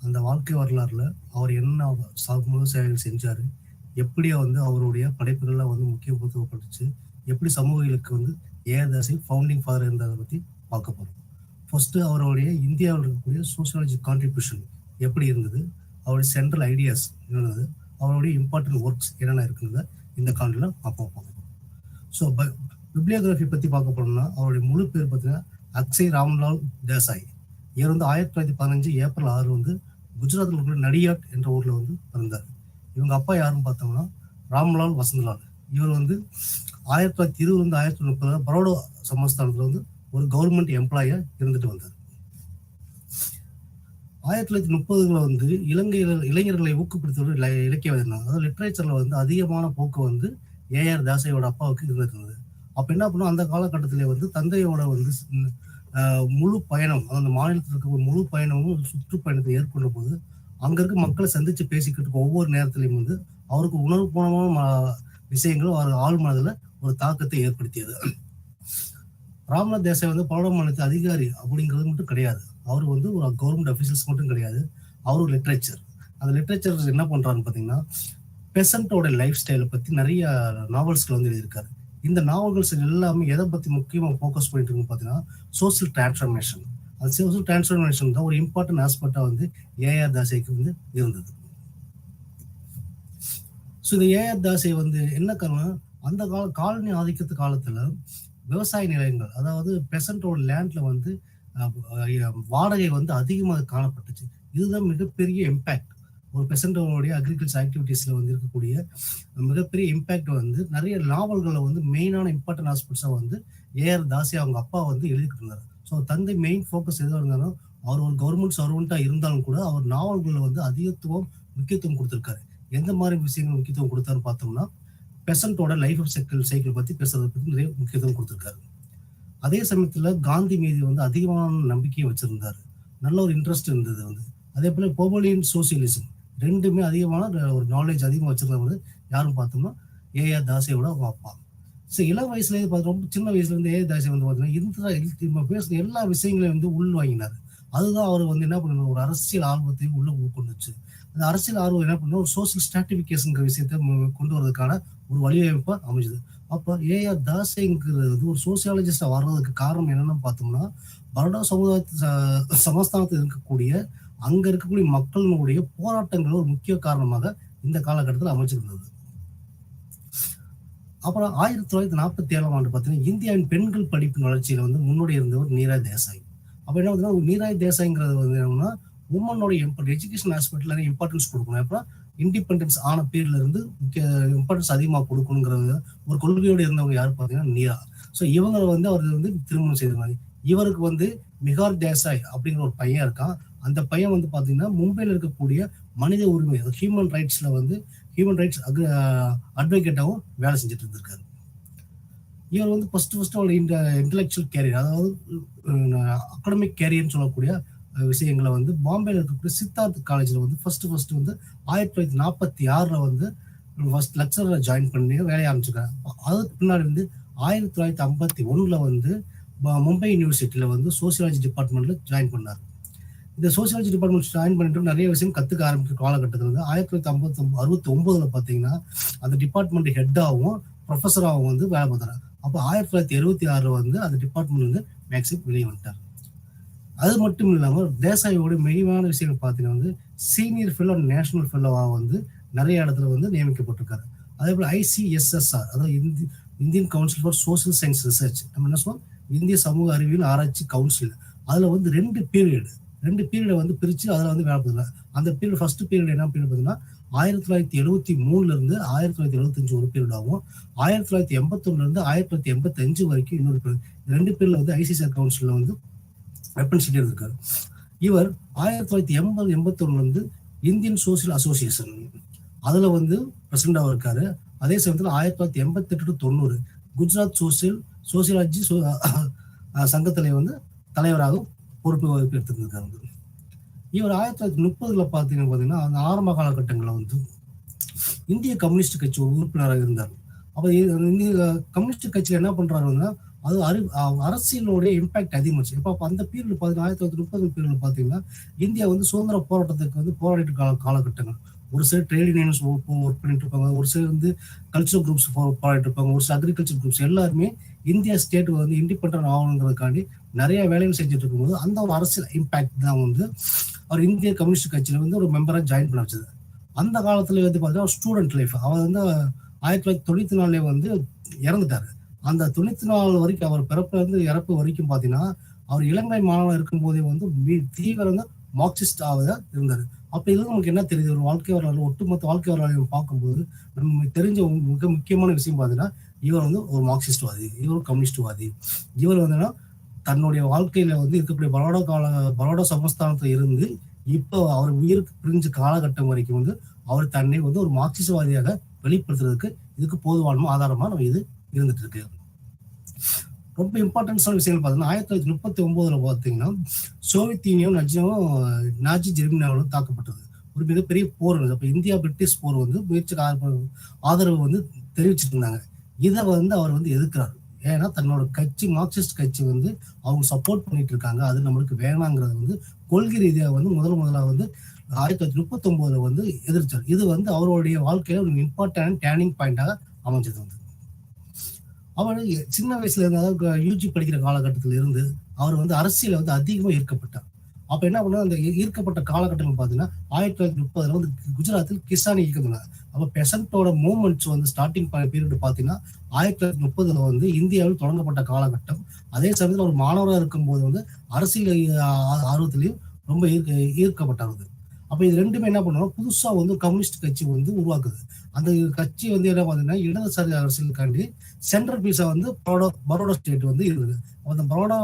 அந்த வாழ்க்கை வரலாறுல அவர் என்ன சமூக சேவைகள் செஞ்சாரு, எப்படி வந்து அவருடைய படைப்புகள்லாம் வந்து முக்கியத்துவப்பட்டுச்சு, எப்படி சமூகங்களுக்கு வந்து ஏஆர் ஃபவுண்டிங் ஃபாதர் இருந்ததை பத்தி பார்க்க போறோம். ஃபர்ஸ்ட் அவருடைய இந்தியாவில் இருக்கக்கூடிய சோசியாலஜி கான்ட்ரிபியூஷன் எப்படி இருந்தது, அவருடைய சென்ட்ரல் ஐடியாஸ் என்னது, அவருடைய இம்பார்ட்டன்ட் ஒர்க்ஸ் என்னென்ன இருக்குன்றத இந்த காணொலியில பார்க்க. ஸோ பிப்ளியோகிராஃபி பத்தி பார்க்க போனோம்னா அவருடைய முழு பேர் பார்த்தீங்கன்னா அக்ஷய் ராம்லால் தேசாய். இவர் வந்து 1915 ஏப்ரல் 6 வந்து குஜராத்தில் இருக்கிற நடியாட் என்ற ஊர்ல வந்து பிறந்தார். இவங்க அப்பா யாருன்னு பார்த்தோம்னா ராம்லால் வசந்தலால். இவர் வந்து 1920 1930 பரோடா சமஸ்தானத்துல வந்து ஒரு கவர்மெண்ட் எம்ப்ளாயா இருந்துட்டு வந்தார். 1930 வந்து இளைஞர்களை ஊக்கப்படுத்துவது இலக்கியவாதினா, அதாவது லிட்ரேச்சர்ல வந்து அதிகமான போக்கு வந்து ஏஆர் தாசையோட அப்பாவுக்கு இருந்திருந்தது. அப்ப என்ன பண்ணும், அந்த காலகட்டத்திலே வந்து தந்தையோட வந்து முழு பயணம், அந்த மாநிலத்தில் இருக்க ஒரு முழு பயணமும் சுற்றுப்பயணத்தை ஏற்கொண்ட போது அங்க இருக்க மக்களை சந்திச்சு பேசிக்கிட்டு ஒவ்வொரு நேரத்திலையும் வந்து அவருக்கு உணர்வுபூர்வமான விஷயங்களும் அவர் ஆள் மனதில் ஒரு தாக்கத்தை ஏற்படுத்தியது. ராம்நாத் தேசாய் வந்து பரோடா மாநிலத்து அதிகாரி அப்படிங்கிறது மட்டும் கிடையாது, அவர் வந்து ஒரு கவர்மெண்ட் அஃபீஷியல்ஸ் மட்டும் கிடையாது, அவர் ஒரு லிட்ரேச்சர். அந்த லிட்ரேச்சர் என்ன பண்றாருன்னு பார்த்தீங்கன்னா பெசன்ட்டோட லைஃப் ஸ்டைலை பத்தி நிறைய நாவல்ஸ்கள் வந்து எழுதியிருக்காரு. இந்த நாவல்ஸ் எல்லாமே எதை பத்தி முக்கியமாக ஃபோக்கஸ் பண்ணிட்டு இருக்குன்னு பார்த்தீங்கன்னா சோசியல் டிரான்ஸ்ஃபர்மேஷன். அந்த சோசியல் டிரான்ஸ்ஃபர்மேஷன் தான் ஒரு இம்பார்ட்டன்ட் ஆஸ்பெக்டா வந்து ஏஆர் தாசைக்கு வந்து இருந்தது. ஸோ இந்த ஏஆர் தாசை வந்து என்ன காரணம், அந்த காலனி ஆதிக்கத்து காலத்துல விவசாய நிலையங்கள், அதாவது பெசன்ட்டோட லேண்ட்ல வந்து வாடகை வந்து அதிகமாக காணப்பட்டுச்சு. இதுதான் மிகப்பெரிய இம்பாக்ட். ஒரு பெசன்டோடைய அக்ரிகல்ச்சர் ஆக்டிவிட்டீஸ்ல வந்து இருக்கக்கூடிய மிகப்பெரிய இம்பாக்ட் வந்து நிறைய நாவல்களை வந்து மெயினான இம்பார்ட்டன்ட் ஆஸ்பெக்ட்ஸா வந்து ஏஆர் தாசி அவங்க அப்பா வந்து எழுதிட்டு இருந்தாரு. ஸோ தந்தை மெயின் ஃபோக்கஸ் எதுவாக இருந்தாலும் அவர் ஒரு கவர்மெண்ட் சர்வெண்டா இருந்தாலும் கூட அவர் நாவல்களில் வந்து முக்கியத்துவம் கொடுத்திருக்காரு. எந்த மாதிரி விஷயங்கள் முக்கியத்துவம் கொடுத்தாருன்னு பார்த்தோம்னா பெசன்ட்டோட லைஃப் ஆஃப் சைக்கிள் பத்தி பேசுறதை பத்தி நிறைய முக்கியத்துவம் கொடுத்திருக்காரு. அதே சமயத்துல காந்தி மீது வந்து அதிகமான நம்பிக்கையை வச்சிருந்தாரு, நல்ல ஒரு இன்ட்ரெஸ்ட் இருந்தது வந்து. அதே போல போபலியன் சோசியலிசம் ரெண்டுமே அதிகமான ஒரு நாலேஜ் அதிகமாக வச்சிருந்தவர் யாரும் பார்த்தோம்னா ஏஆர் தாசையோட அவங்க அப்பா. ஸோ இளம் வயசுலேயே பார்த்து ரொம்ப சின்ன வயசுல இருந்து ஏஆர் தாசை வந்து பார்த்தீங்கன்னா பேசுன எல்லா விஷயங்களையும் வந்து உள் வாங்கினார். அதுதான் அவர் வந்து என்ன பண்ணணும், ஒரு அரசியல் ஆர்வத்தையும் உள்ள கொண்டுச்சு. அந்த அரசியல் ஆர்வம் என்ன பண்ணணும், ஒரு சோசியல் ஸ்ட்ராட்டிபிகேஷன் விஷயத்தை கொண்டு வரதுக்கான ஒரு வழிவமைப்பா அமைஞ்சது. அப்போ ஏஆர் தாசைங்கிறது ஒரு சோசியாலஜிஸ்டா வர்றதுக்கு காரணம் என்னன்னு பார்த்தோம்னா பரோடா சமஸ்தானத்தில் இருக்கக்கூடிய அங்க இருக்கக்கூடிய மக்களினுடைய போராட்டங்கள் ஒரு முக்கிய காரணமாக இந்த காலகட்டத்தில் அமைச்சிருந்தது. அப்புறம் 1947 ஆண்டு பார்த்தீங்கன்னா இந்தியாவின் பெண்கள் படிப்பின் வளர்ச்சியில வந்து முன்னோடி இருந்தவர் நீராய் தேசாய். அப்ப என்ன பார்த்தீங்கன்னா நீராய் தேசாய்ங்கிறது வந்து என்னன்னா உமனோட எஜுகேஷன் ஆஸ்பெக்ட்ல இம்பார்ட்டன்ஸ் கொடுக்கணும். அப்புறம் இண்டிபெண்டன்ஸ் ஆன பீரியட்ல இருந்து இம்பார்ட்டன்ஸ் அதிகமாக கொடுக்கணுங்கிறது ஒரு கொள்கையோடு இருந்தவங்க யாரு பார்த்தீங்கன்னா நீரா. ஸோ இவங்களை வந்து அவர் வந்து திருமணம் செய்திருந்தாங்க. இவருக்கு வந்து மிகார் தேசாய் அப்படிங்கிற ஒரு பையன் இருக்கான். அந்த பையன் வந்து பாத்தீங்கன்னா மும்பையில் இருக்கக்கூடிய மனித உரிமை ஹியூமன் ரைட்ஸ் அட்வொகேட்டாவும் வேலை செஞ்சுட்டு இருந்திருக்காரு. இவர் வந்து ஃபர்ஸ்ட் அவருடைய இன்டெலெக்சுவல் கேரியர், அதாவது அகாடமிக் கேரியர்னு சொல்லக்கூடிய விஷயங்களை வந்து பாம்பேல இருக்கக்கூடிய சித்தார்த் காலேஜ்ல வந்து ஃபர்ஸ்ட் வந்து 1946 வந்து ஃபர்ஸ்ட் லெக்சரரை ஜாயின் பண்ணி வேலையை ஆரம்பிச்சிருக்காரு. அதுக்கு பின்னாடி வந்து 1951 வந்து மும்பை யூனிவர்சிட்டியில வந்து சோசியாலஜி டிபார்ட்மெண்ட்ல ஜாயின் பண்ணாரு. இந்த சோசியாலஜி டிபார்ட்மெண்ட் ஜாயின் பண்ணிட்டு நிறைய விஷயம் கத்துக்க ஆரம்பிக்கிற காலகட்டத்தில் வந்து 1969 பார்த்தீங்கன்னா அந்த டிபார்ட்மெண்ட் ஹெட்டாகவும் ப்ரொஃபஸராகவும் வந்து வேலை பார்த்தாரு. அப்போ 1976 வந்து அந்த டிபார்ட்மெண்ட் வந்து மேக்ஸிமம் வெளியே வந்துட்டார். அது மட்டும் இல்லாமல் தேசாயோட மெயினான விஷயங்கள் பார்த்தீங்கன்னா வந்து சீனியர் ஃபெல்லோ நேஷனல் ஃபெல்லோவாக வந்து நிறைய இடத்துல வந்து நியமிக்கப்பட்டிருக்காரு. அதே போல ICSSR, அதாவது Indian council for social science research, நம்ம என்ன சொல்லுவோம் இந்திய சமூக அறிவியல் ஆராய்ச்சி கவுன்சில், அதுல வந்து ரெண்டு பீரியடை வந்து பிரிச்சு அதுல வந்து வேலை பார்த்தாங்க. அந்த பீரியட் ஃபர்ஸ்ட் பீரியட் என்ன பீரியட் பார்த்தீங்கன்னா 1973 இருந்து 1975 ஒரு பீரியடாகவும் 1981 இருந்து 1985 வரைக்கும் இன்னொரு பீரியட். ரெண்டு பீரியட்ல வந்து ICSR கவுன்சில்ல வந்து ரெப்ரசன்டேட்டிவ் இருக்காரு. இவர் 1981 வந்து இந்தியன் சோசியல் அசோசியேஷன் அதுல வந்து பிரசிடண்டாக இருக்காரு. அதே சமயத்தில் 1988 to 90 குஜராத் சோசியாலஜி சங்கத்திலே வந்து தலைவராக பொறுப்பு எடுத்திருந்திருக்காரு. இவர் 1930 பார்த்தீங்கன்னா அந்த ஆரம்ப காலகட்டங்களில் வந்து இந்திய கம்யூனிஸ்ட் கட்சி ஒரு உறுப்பினராக இருந்தார். அப்போ இந்திய கம்யூனிஸ்ட் கட்சியில் என்ன பண்றாருன்னா அது அரசியலுடைய இம்பாக்ட் அதிகமாச்சு. இப்போ அந்த பீரியட் பார்த்தீங்கன்னா 1930 பீரியட் பார்த்தீங்கன்னா இந்தியா வந்து சுதந்திர போராட்டத்துக்கு வந்து போராடிட்டு காலகட்டங்கள். ஒரு சில ட்ரேட் யூனியன்ஸ் ஒர்க் பண்ணிட்டு இருப்பாங்க, ஒரு சிலர் வந்து கல்ச்சரல் குரூப்ஸ் போராடிட்டு இருப்பாங்க, ஒரு சில அக்ரிகல்ச்சர் குரூப்ஸ் எல்லாருமே இந்தியா ஸ்டேட் வந்து இண்டிபெண்டன்ட் ஆகணுங்கிறதுக்காண்டி நிறைய வேலைகள் செஞ்சுட்டு இருக்கும்போது அந்த ஒரு அரசியல் இம்பாக்ட் தான் வந்து அவர் இந்திய கம்யூனிஸ்ட் கட்சியில வந்து ஒரு மெம்பராக ஜாயின் பண்ண வச்சது. அந்த காலத்துல வந்து பார்த்தீங்கன்னா ஸ்டூடெண்ட் லைஃப் அவர் வந்து 1994 வந்து இறந்துட்டாரு. அந்த 94 வரைக்கும் அவர் பிறப்புல இருந்து இறப்பு வரைக்கும் பார்த்தீங்கன்னா அவர் இளங்கலை மாணவன் இருக்கும் போதே வந்து தீவிர மார்க்சிஸ்டாக இருந்தார். அப்ப இதுல நமக்கு என்ன தெரியுது, ஒரு வாழ்க்கை வரலாறு ஒட்டுமொத்த வாழ்க்கை வரலாறு பார்க்கும்போது நம்ம தெரிஞ்ச மிக முக்கியமான விஷயம் பார்த்தீங்கன்னா இவர் வந்து ஒரு மார்க்சிஸ்ட்வாதி, இவர் ஒரு கம்யூனிஸ்ட்வாதி. இவர் வந்து தன்னுடைய வாழ்க்கையில வந்து இருக்கக்கூடிய பரோடா சமஸ்தானத்துல இருந்து இப்போ அவர் உயிருக்கு பிரிஞ்ச காலகட்டம் வரைக்கும் வந்து அவர் தன்னை வந்து ஒரு மார்க்சிஸ்ட்வாதியாக வெளிப்படுத்துறதுக்கு இதுக்கு போதுவான ஆதாரமா நம்ம இது இருந்துட்டு இருக்கு. ரொம்ப இம்பார்ட்டன்ஸான விஷயங்கள் பார்த்தீங்கன்னா 1939 பார்த்தீங்கன்னா சோவியத் யூனியன் நாஜி ஜெர்மனியாவில் தாக்கப்பட்டது. ஒரு மிகப்பெரிய போர். அப்போ இந்தியா பிரிட்டிஷ் போர் வந்து முயற்சி ஆதரவு வந்து தெரிவிச்சிட்டு இருந்தாங்க. இதை வந்து அவர் வந்து எதிர்க்கிறார். ஏன்னா தன்னோட கட்சி மார்க்சிஸ்ட் கட்சி வந்து அவங்க சப்போர்ட் பண்ணிட்டு இருக்காங்க, அது நம்மளுக்கு வேணாங்கிறது வந்து கொள்கை ரீதியாக வந்து முதலாக வந்து 1939 வந்து எதிர்த்தார். இது வந்து அவருடைய வாழ்க்கையில ஒரு இம்பார்ட்டன்ட் டேர்னிங் பாயிண்டாக அமைஞ்சது. வந்து அவர் சின்ன வயசுல இருந்து, அதாவது யூஜி படிக்கிற காலகட்டத்தில் இருந்து அவர் வந்து அரசியல வந்து அதிகமாக ஈர்க்கப்பட்டார். அப்ப என்ன பண்ணா அந்த ஈர்க்கப்பட்ட காலகட்டங்கள் பார்த்தீங்கன்னா 1930 வந்து குஜராத்தில் கிசான் இயக்கம். அப்ப பெசன்டோட மூவ்மெண்ட்ஸ் வந்து ஸ்டார்டிங் பீரியட் பார்த்தீங்கன்னா 1930 வந்து இந்தியாவில் தொடங்கப்பட்ட காலகட்டம். அதே சமயத்தில் ஒரு மாணவராக இருக்கும்போது வந்து அரசியல் ஆர்வத்திலையும் ரொம்ப ஈர்க்கப்பட்டார். அப்ப இது ரெண்டுமே என்ன பண்ணுவோம், புதுசா வந்து கம்யூனிஸ்ட் கட்சி வந்து உருவாக்குது. அந்த கட்சி வந்து என்ன பார்த்தீங்கன்னா இடதுசாரி அரசியலுக்காண்டி சென்ட்ரல் பீஸா வந்து பரோடா ஸ்டேட் வந்து இருக்குது. அந்த பரோடா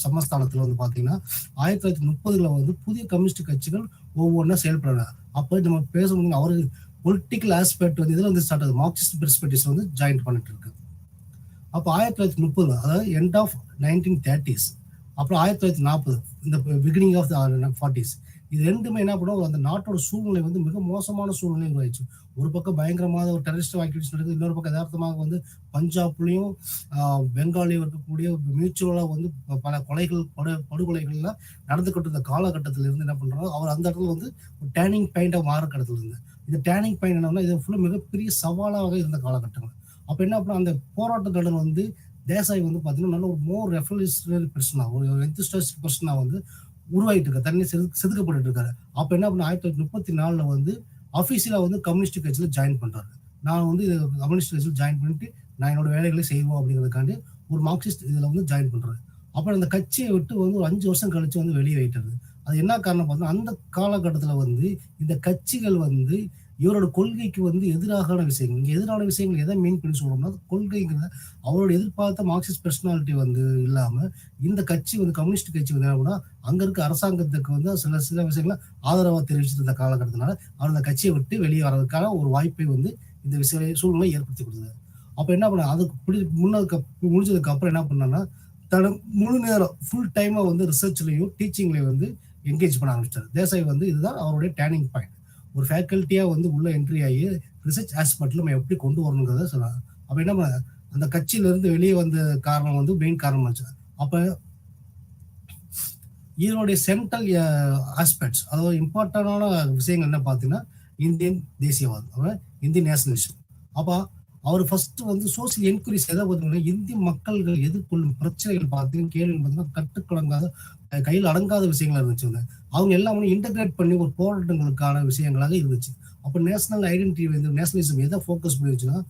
சமஸ்தானத்துல வந்து பாத்தீங்கன்னா 1930 வந்து புதிய கம்யூனிஸ்ட் கட்சிகள் ஒவ்வொன்றா செயல்படுறாங்க. அப்ப நம்ம பேசும்போது அவரு பொலிட்டிக்கல் ஆஸ்பெக்ட் வந்து இதுல வந்து ஸ்டார்ட் ஆகுது. மார்க்சிஸ்ட் பெர்ஸ்பெக்டிவ்ஸ் வந்து ஜாயின் பண்ணிட்டு இருக்கு. அப்போ 1930 அதாவது எண்ட் ஆஃப் 1930s, அப்புறம் 1940 இந்த பிகினிங் ஆஃப் 40s, இது ரெண்டுமே என்ன பண்ணும், அந்த நாட்டோட சூழ்நிலை வந்து மிக மோசமான சூழ்நிலை உருவாயிடுச்சு. ஒரு பக்கம் பயங்கரமான ஒரு டெரரிஸ்ட் ஆக்டிவிட்டிஸ் நடக்குது, இன்னொரு பக்கம் யதார்த்தமாக வந்து பஞ்சாப்லயும் பெங்காலையும் இருக்கக்கூடிய மியூச்சுவலா வந்து பல படுகொலைகள்லாம் நடந்துகிட்டு இருந்த காலகட்டத்தில் இருந்து என்ன பண்றாங்க, அவர் அந்த இடத்துல வந்து ஒரு டேர்னிங் பாயிண்டா மாற கடத்துல இருந்து இந்த டேர்னிங் பாயிண்ட் என்னன்னா இது ஃபுல்லா மிகப்பெரிய சவாலாக இருந்த காலகட்டங்கள். அப்ப என்ன பண்ண அந்த போராட்டக்காரர் வந்து தேசாய் வந்து பாத்தீங்கன்னா நல்ல ஒரு மோர் ரெவல்யூஷனரி பர்சனா, ஒரு எந்தூசியாஸ்டிக் பர்சனா வந்து உருவாகிட்டு இருக்காரு, தண்ணி செதுக்கப்பட்டு இருக்காரு. அப்ப என்ன பண்ண 1934 வந்து அபிஷியலா வந்து கம்யூனிஸ்ட் கட்சியில ஜாயின் பண்றாரு. நான் வந்து கம்யூனிஸ்ட் கட்சியில் ஜாயின் பண்ணிட்டு நான் என்னோட வேலைகளை செய்வோம் அப்படிங்கிறதுக்காண்டி ஒரு மார்க்சிஸ்ட் இதுல வந்து ஜாயின் பண்றாரு. அப்புறம் அந்த கட்சியை விட்டு வந்து ஒரு 5 வருஷம் கழிச்சு வந்து வெளியே வைட்டாரு. அது என்ன காரணம் பார்த்தா அந்த காலகட்டத்துல வந்து இந்த கட்சிகள் வந்து இவரோட கொள்கைக்கு வந்து எதிரான விஷயங்கள், இங்க எதிரான விஷயங்கள் எதை மீன் பண்ணி சொல்றோம்னா கொள்கைங்கிற அவரோட எதிர்பார்த்த மார்க்சிஸ்ட் பர்சனாலிட்டி வந்து இல்லாம இந்த கட்சி வந்து கம்யூனிஸ்ட் கட்சி வந்து என்ன அங்க இருக்க அரசாங்கத்துக்கு வந்து சில விஷயங்களை ஆதரவா தெரிவிச்சிட்டு இருந்த காலகட்டத்தினால அவர் அந்த கட்சியை விட்டு வெளியே வர்றதுக்கான ஒரு வாய்ப்பை வந்து இந்த விஷய சூழ்நிலை ஏற்படுத்தி கொடுத்தது. அப்ப என்ன பண்ண அதுக்கு முடிஞ்சதுக்கு அப்புறம் என்ன பண்ணான்னா தன முழு நேரம் ஃபுல் டைமா வந்து ரிசர்ச்லயும் டீச்சிங்லயும் வந்து என்கேஜ் பண்ண ஆரம்பிச்சார். தேசாய் வந்து இதுதான் அவருடைய டேர்னிங் பாயிண்ட். ஒரு ஃபேக்கல்ட்டியா வந்து உள்ள என்ட்ரி ஆகி ரிசர்ச் ஆஸ்பெக்ட்ல நம்ம எப்படி கொண்டு வரணுங்கிறத சொன்னாங்க. அப்ப என்ன அந்த கட்சியில இருந்து வெளியே வந்த காரணம் வந்து மெயின் காரணம் ஆச்சு. அப்ப இதனுடைய சென்ட்ரல் ஆஸ்பெக்ட்ஸ், அதாவது இம்பார்ட்டன்டான விஷயங்கள் என்ன பார்த்தீங்கன்னா இந்தியன் தேசியவாதம், இந்தியன் நேஷனலிசம். அப்ப அவர் ஃபர்ஸ்ட் வந்து சோசியல் என்கொயரிஸ் எதை பார்த்தீங்கன்னா இந்திய மக்கள்கள் எதிர்கொள்ளும் பிரச்சனைகள் பார்த்தீங்கன்னா கேள்வி பார்த்தீங்கன்னா கட்டுக்கடங்காத கையில் அடங்காத விஷயங்களா இருந்துச்சு. அவங்க எல்லாம் இன்டகிரேட் பண்ணி ஒரு போராட்டங்களுக்கான விஷயங்களாக இருந்துச்சு. அப்போ நேஷனல் ஐடென்டிட்டி வந்து நேஷனலிசம் எதை ஃபோக்கஸ் பண்ணி வச்சுன்னா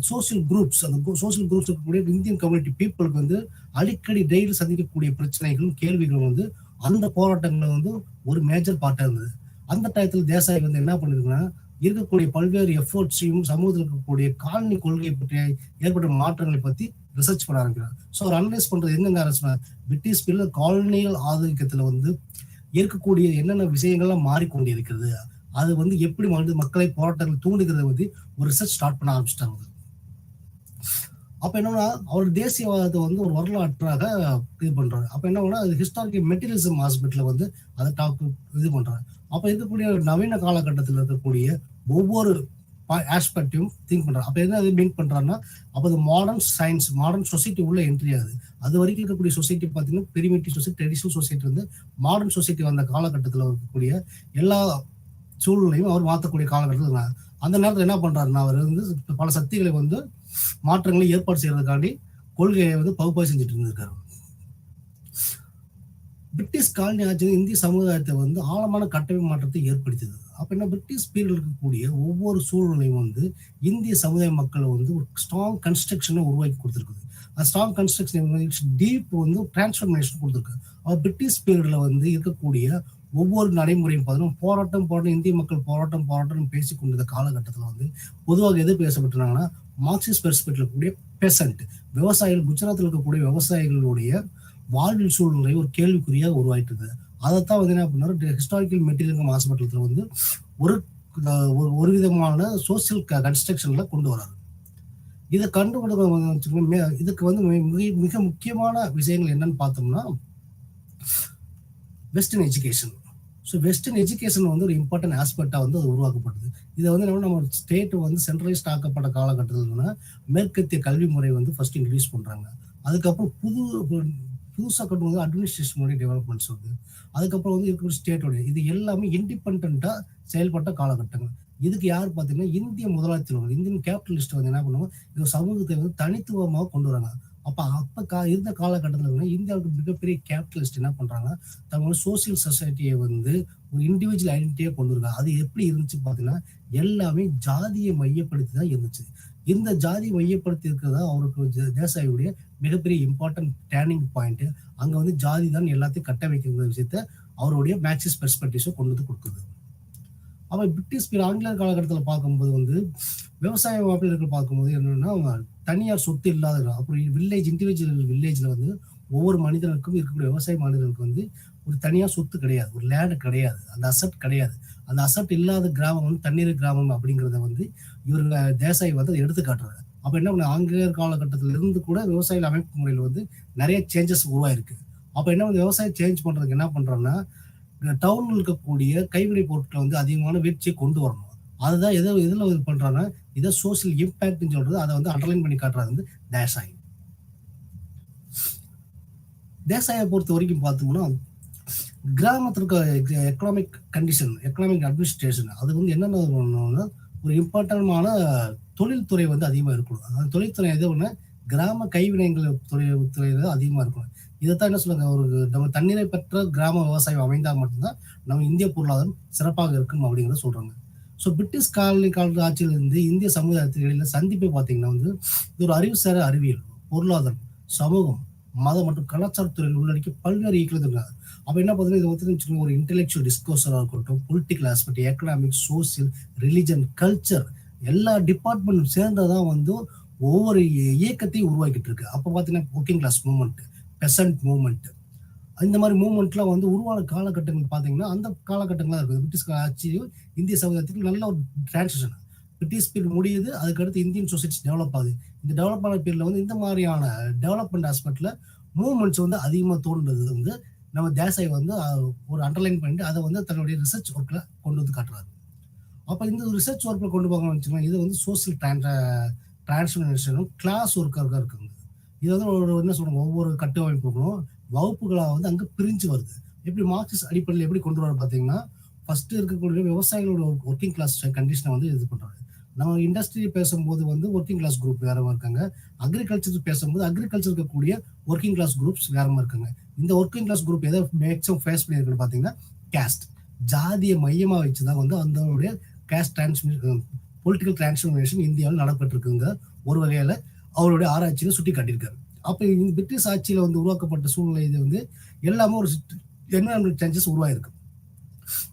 சோசியல் குரூப்ஸ், அந்த சோசியல் குரூப்ஸ் இருக்கக்கூடிய இந்தியன் கம்யூனிட்டி பீப்புளுக்கு வந்து அடிக்கடி டெய்லி சந்திக்கக்கூடிய பிரச்சனைகளும் கேள்விகளும் வந்து அந்த போராட்டங்கள் வந்து ஒரு மேஜர் பார்ட்டா இருந்தது. அந்த டயத்தில் தேசாய் வந்து என்ன பண்ணிருக்குன்னா இருக்கக்கூடிய பல்வேறு எஃபோர்ட்ஸையும் சமூகத்தில் இருக்கக்கூடிய காலனி கொள்கையை பற்றி ஏற்பட்ட மாற்றங்களை பத்தி ரிசர்ச் பண்ண ஆரம்பிக்கிறார். ஸோ அவர் அனலைஸ் பண்றது எங்கெங்க அரசு பிரிட்டிஷ் பீரியட் காலனியல் ஆதிக்கத்துல வந்து இருக்கக்கூடிய என்னென்ன விஷயங்கள்லாம் மாறிக்கொண்டு இருக்கிறது, அது வந்து எப்படி மக்களை போராட்டங்கள் தூண்டுகிறத வந்து ஒரு ரிசர்ச் ஸ்டார்ட் பண்ண ஆரம்பிச்சிட்டாங்க. அப்ப என்னன்னா அவர் தேசியவாதத்தை வந்து ஒரு வரலாற்றாக இது பண்றாரு. அப்ப என்ன ஹிஸ்டாரிக்கல் மெட்டீரியலிசம் ஹாஸ்பிட்டல வந்து அதை இது பண்றாரு. அப்ப இருக்கக்கூடிய நவீன காலகட்டத்தில் இருக்கக்கூடிய ஒவ்வொரு ஆஸ்பெக்டையும் திங்க் பண்றாரு. அப்ப என்ன மீன் பண்றாருன்னா, அப்ப அது மாடர்ன் சயின்ஸ், மாடர்ன் சொசைட்டி உள்ள என்ட்ரி ஆகுது. அது வரைக்கும் இருக்கக்கூடிய சொசைட்டி பார்த்தீங்கன்னா பிரிமிட்டிவ் சொசைட்டி, ட்ரெடிஷனல் சொசைட்டி வந்து மாடர்ன் சொசைட்டி வந்த காலகட்டத்தில் இருக்கக்கூடிய எல்லா சூழ்நிலையும் அவர் மாற்றக்கூடிய காலகட்டத்தில் அந்த நேரத்தில் என்ன பண்றாருன்னா, அவர் வந்து பல சக்திகளை வந்து மாற்றங்களை ஏற்பாடு செய்யறதுக்காண்டி கொள்கையை வந்து பகுப்பாய்வு செஞ்சுட்டு இருந்திருக்காரு. பிரிட்டிஷ் காலனி ஆட்சி இந்திய சமுதாயத்தை வந்து ஆழமான கட்டமைப்பு மாற்றத்தை ஏற்படுத்தியது. அப்ப என்ன, பிரிட்டிஷ் பீரியட் இருக்கக்கூடிய ஒவ்வொரு சூழ்நிலையும் வந்து இந்திய சமுதாய மக்களை வந்து ஒரு ஸ்ட்ராங் கன்ஸ்ட்ரக்ஷனை உருவாக்கி கொடுத்துருக்குது. அந்த ஸ்ட்ராங் கன்ஸ்ட்ரக்ஷன் டீப் வந்து டிரான்ஸ்ஃபர்மேஷன் கொடுத்துருக்கு. அவர் பிரிட்டிஷ் பீரியட்ல வந்து இருக்கக்கூடிய ஒவ்வொரு நடைமுறையும் பார்த்தீங்கன்னா போராட்டம் இந்திய மக்கள் போராட்டம் பேசி கொண்டிருந்த காலகட்டத்தில் வந்து பொதுவாக எது பேசப்பட்டிருந்தாங்கன்னா, மார்க்சிஸ்ட் பெர்ஸ்பெக்டிவ்ல கூடிய பெசன்ட் விவசாயிகள், குஜராத்தில் இருக்கக்கூடிய விவசாயிகளுடைய வாழ்வில் சூழ்நிலை ஒரு கேள்விக்குறியாக உருவாயிட்டு இருக்குது. அதைத்தான் வந்து என்ன பண்ணாரு, ஹிஸ்டாரிக்கல் மெட்டீரியல் ஹாஸ்பிட்டலத்தில் வந்து ஒரு விதமான சோசியல் கன்ஸ்ட்ரக்ஷன்ல கொண்டு வராரு. இதை இதுக்கு வந்து மிக முக்கியமான விஷயங்கள் என்னன்னு பார்த்தோம்னா, western education. So western education வந்து ஒரு இம்பார்ட்டன்ட் ஆஸ்பெக்டா வந்து அது உருவாக்கப்படுது. இதை வந்து நம்ம ஸ்டேட் வந்து சென்ட்ரலைஸ்ட் ஆக்கப்பட்ட காலகட்டத்தில் மேற்கத்திய கல்வி முறை வந்து ஃபர்ஸ்ட் இன்ட்ரடியூஸ் பண்றாங்க. அதுக்கப்புறம் புதுசாக கொண்டு வந்து அட்மினிஸ்ட்ரேஷனுடைய டெவலப்மெண்ட்ஸ் வந்து, அதுக்கப்புறம் வந்து இருக்கிற ஸ்டேட்டோடைய, இது எல்லாமே இண்டிபெண்டா செயல்பட்ட காலகட்டங்கள். இதுக்கு யார் பார்த்தீங்கன்னா இந்திய முதலாளித்துவர்கள், இந்தியன் கேபிட்டலிஸ்ட் வந்து என்ன பண்ணுவாங்க, இந்த சமூகத்தை வந்து தனித்துவமாக கொண்டு வராங்க. இருந்த காலகட்டத்தில் இந்தியாவுக்கு மிகப்பெரிய கேபிட்டலிஸ்ட் என்ன பண்றாங்க, தங்களோட சோசியல் சொசைட்டியை வந்து ஒரு இண்டிவிஜுவல் ஐடென்டிட்டியா கொண்டு வராங்க. அது எப்படி இருந்துச்சு பார்த்தீங்கன்னா, எல்லாமே ஜாதியை மையப்படுத்தி தான் இருந்துச்சு. இந்த ஜாதி மையப்படுத்தி இருக்கிறதா அவருக்கு தேசாயுடைய மிகப்பெரிய இம்பார்ட்டன்ட் டேர்னிங் பாயிண்ட். அங்க வந்து ஜாதி தான் எல்லாத்தையும் கட்டமைக்கிற விஷயத்த அவருடைய மார்க்சிஸ்ட் பெர்ஸ்பெக்டிவ்ஸை கொண்டு வந்து கொடுக்குது. அப்ப பிரிட்டிஷ் ஆங்கிலேயர் காலகட்டத்தில் பார்க்கும்போது வந்து விவசாய வாப்பிலர்கள் பார்க்கும்போது என்னன்னா, தனியார் சொத்து இல்லாத, அப்புறம் இண்டிவிஜுவல் வில்லேஜ்ல வந்து ஒவ்வொரு மனிதனுக்கும் இருக்கக்கூடிய விவசாய மனிதனுக்கு வந்து ஒரு தனியார் சொத்து கிடையாது, ஒரு லேண்ட் கிடையாது, அந்த அசட் கிடையாது. அந்த அசட் இல்லாத கிராமம் வந்து தண்ணீர் கிராமம் அப்படிங்கிறத வந்து இவங்க தேசாய் வந்து அதை எடுத்து காட்டுறாங்க. அப்ப என்ன பண்ண, ஆங்கிலேயர் காலகட்டத்தில இருந்து கூட விவசாய அமைப்பு முறையில் வந்து நிறைய சேஞ்சஸ் உருவாயிருக்கு. அப்ப என்ன வந்து விவசாயம் சேஞ்ச் பண்றதுக்கு என்ன பண்றோம்னா, டவுன்ல இருக்கக்கூடிய கைவினை பொருட்களை வந்து அதிகமான வீழ்ச்சியை கொண்டு வரணும். அதுதான் எதுல இது பண்றாங்கன்னா, இதை சோசியல் இம்பாக்ட்னு சொல்றது, அதை வந்து அண்டர்லைன் பண்ணி காட்டுறது வந்து தேசாய். தேசாயை பொறுத்த வரைக்கும் பார்த்தோம்னா, கிராமத்தில் இருக்க எக்கனாமிக் கண்டிஷன், எக்கனாமிக் அட்மினிஸ்ட்ரேஷன், அது வந்து என்னென்ன பண்ணணும்னா, ஒரு இம்பார்ட்டன்டான தொழில்துறை வந்து அதிகமாக இருக்கணும். அந்த தொழில்துறை எது ஒன்று, கிராம கைவினைகள் துறை அதிகமாக இருக்கணும். இதைத்தான் என்ன சொல்லுங்க, ஒரு நம்ம தண்ணீரை பெற்ற கிராம விவசாயம் அமைந்தால் மட்டும்தான் நம்ம இந்திய பொருளாதாரம் சிறப்பாக இருக்கும் அப்படிங்கிறத சொல்றாங்க. ஸோ பிரிட்டிஷ் காலனி கால ஆட்சியிலிருந்து இந்திய சமுதாயத்துக்கு இடையில சந்திப்பை பார்த்தீங்கன்னா வந்து, இது ஒரு அறிவுசார அறிவியல், பொருளாதாரம், சமூகம், மதம் மற்றும் கலாச்சாரத்துறையில் உள்ளடக்கி பல்வேறு இயக்கங்கள். அப்ப என்ன பார்த்தீங்கன்னா, இது வந்து ஒரு இன்டெலெக்சுவல் டிஸ்கோர்ஸராக இருக்கட்டும், political aspect, economic, social, religion, culture, எல்லா டிபார்ட்மெண்ட் சேர்ந்ததான் வந்து ஒவ்வொரு இயக்கத்தையும் உருவாக்கிட்டு இருக்கு. அப்ப பாத்தீங்கன்னா working class movement, peasant movement, இந்த மாதிரி மூவ்மெண்ட்லாம் வந்து உருவான காலகட்டங்கள் பார்த்தீங்கன்னா அந்த காலகட்டங்களாக இருக்குது. பிரிட்டிஷ் ஆட்சியும் இந்திய சமுதாயத்துக்கு நல்ல ஒரு டிரான்சிஷன். பிரிட்டிஷ் பீரியட் முடியுது, அதுக்கடுத்து இந்தியன் சொசைட்டி டெவலப் ஆகுது. இந்த டெவலப் ஆன பீரியட்ல வந்து இந்த மாதிரியான டெவலப்மெண்ட் ஆஸ்பெக்ட்ல மூவ்மெண்ட்ஸ் வந்து அதிகமாக தோன்றது வந்து நம்ம தேசாய் வந்து ஒரு அண்டர்லைன் பண்ணிட்டு அதை வந்து தன்னுடைய ரிசர்ச் ஒர்க்ல கொண்டு வந்து காட்டுறாரு. அப்ப இந்த ரிசர்ச் ஒர்க்ல கொண்டு போகணும்னு வச்சுக்கோங்க, இது வந்து சோசியல் டிரான்ஸ்ஃபர்மேஷனும் கிளாஸ் ஒர்க்காக இருக்குது. இது வந்து என்ன சொல்றாங்க, ஒவ்வொரு கட்டமைப்புகளும் வகுப்புகளாக வந்து அங்க பிரிஞ்சு வருது. எப்படி மார்க்சிஸ்ட் அடிப்படையில் எப்படி கொண்டு வர பார்த்தீங்கன்னா, ஃபர்ஸ்ட் இருக்கக்கூடிய விவசாயிகளோட ஒர்க்கிங் கிளாஸ் கண்டிஷனை வந்து இது பண்றாங்க. நம்ம இண்டஸ்ட்ரி பேசும்போது வந்து ஒர்க்கிங் கிளாஸ் குரூப் வேற இருக்காங்க, அக்ரிகல்ச்சர் பேசும்போது அக்ரிகல்ச்சர் இருக்கக்கூடிய ஒர்க்கிங் கிளாஸ் குரூப்ஸ் வேற இருக்காங்க. இந்த ஒர்க்கிங் கிளாஸ் குரூப் எதை மேக்ஸிமம் ஃபேஸ் பண்ணியிருக்குன்னு பார்த்தீங்கன்னா, கேஸ்ட், ஜாதியை மையமாக வச்சுதான் வந்து அந்த கேஸ்ட் பொலிட்டிக்கல் டிரான்ஸ்ஃபர்மேஷன் இந்தியாவில் நடைபெற்று இருக்குங்க. ஒரு வகையில அவருடைய ஆராய்ச்சியில சுட்டி காட்டியிருக்காரு. அப்ப இந்த பிரிட்டிஷ் ஆட்சியில வந்து உருவாக்கப்பட்ட சூழ்நிலை இது வந்து எல்லாமே ஒரு என்விரான்மெண்ட் சேஞ்சஸ் உருவாயிருக்கு.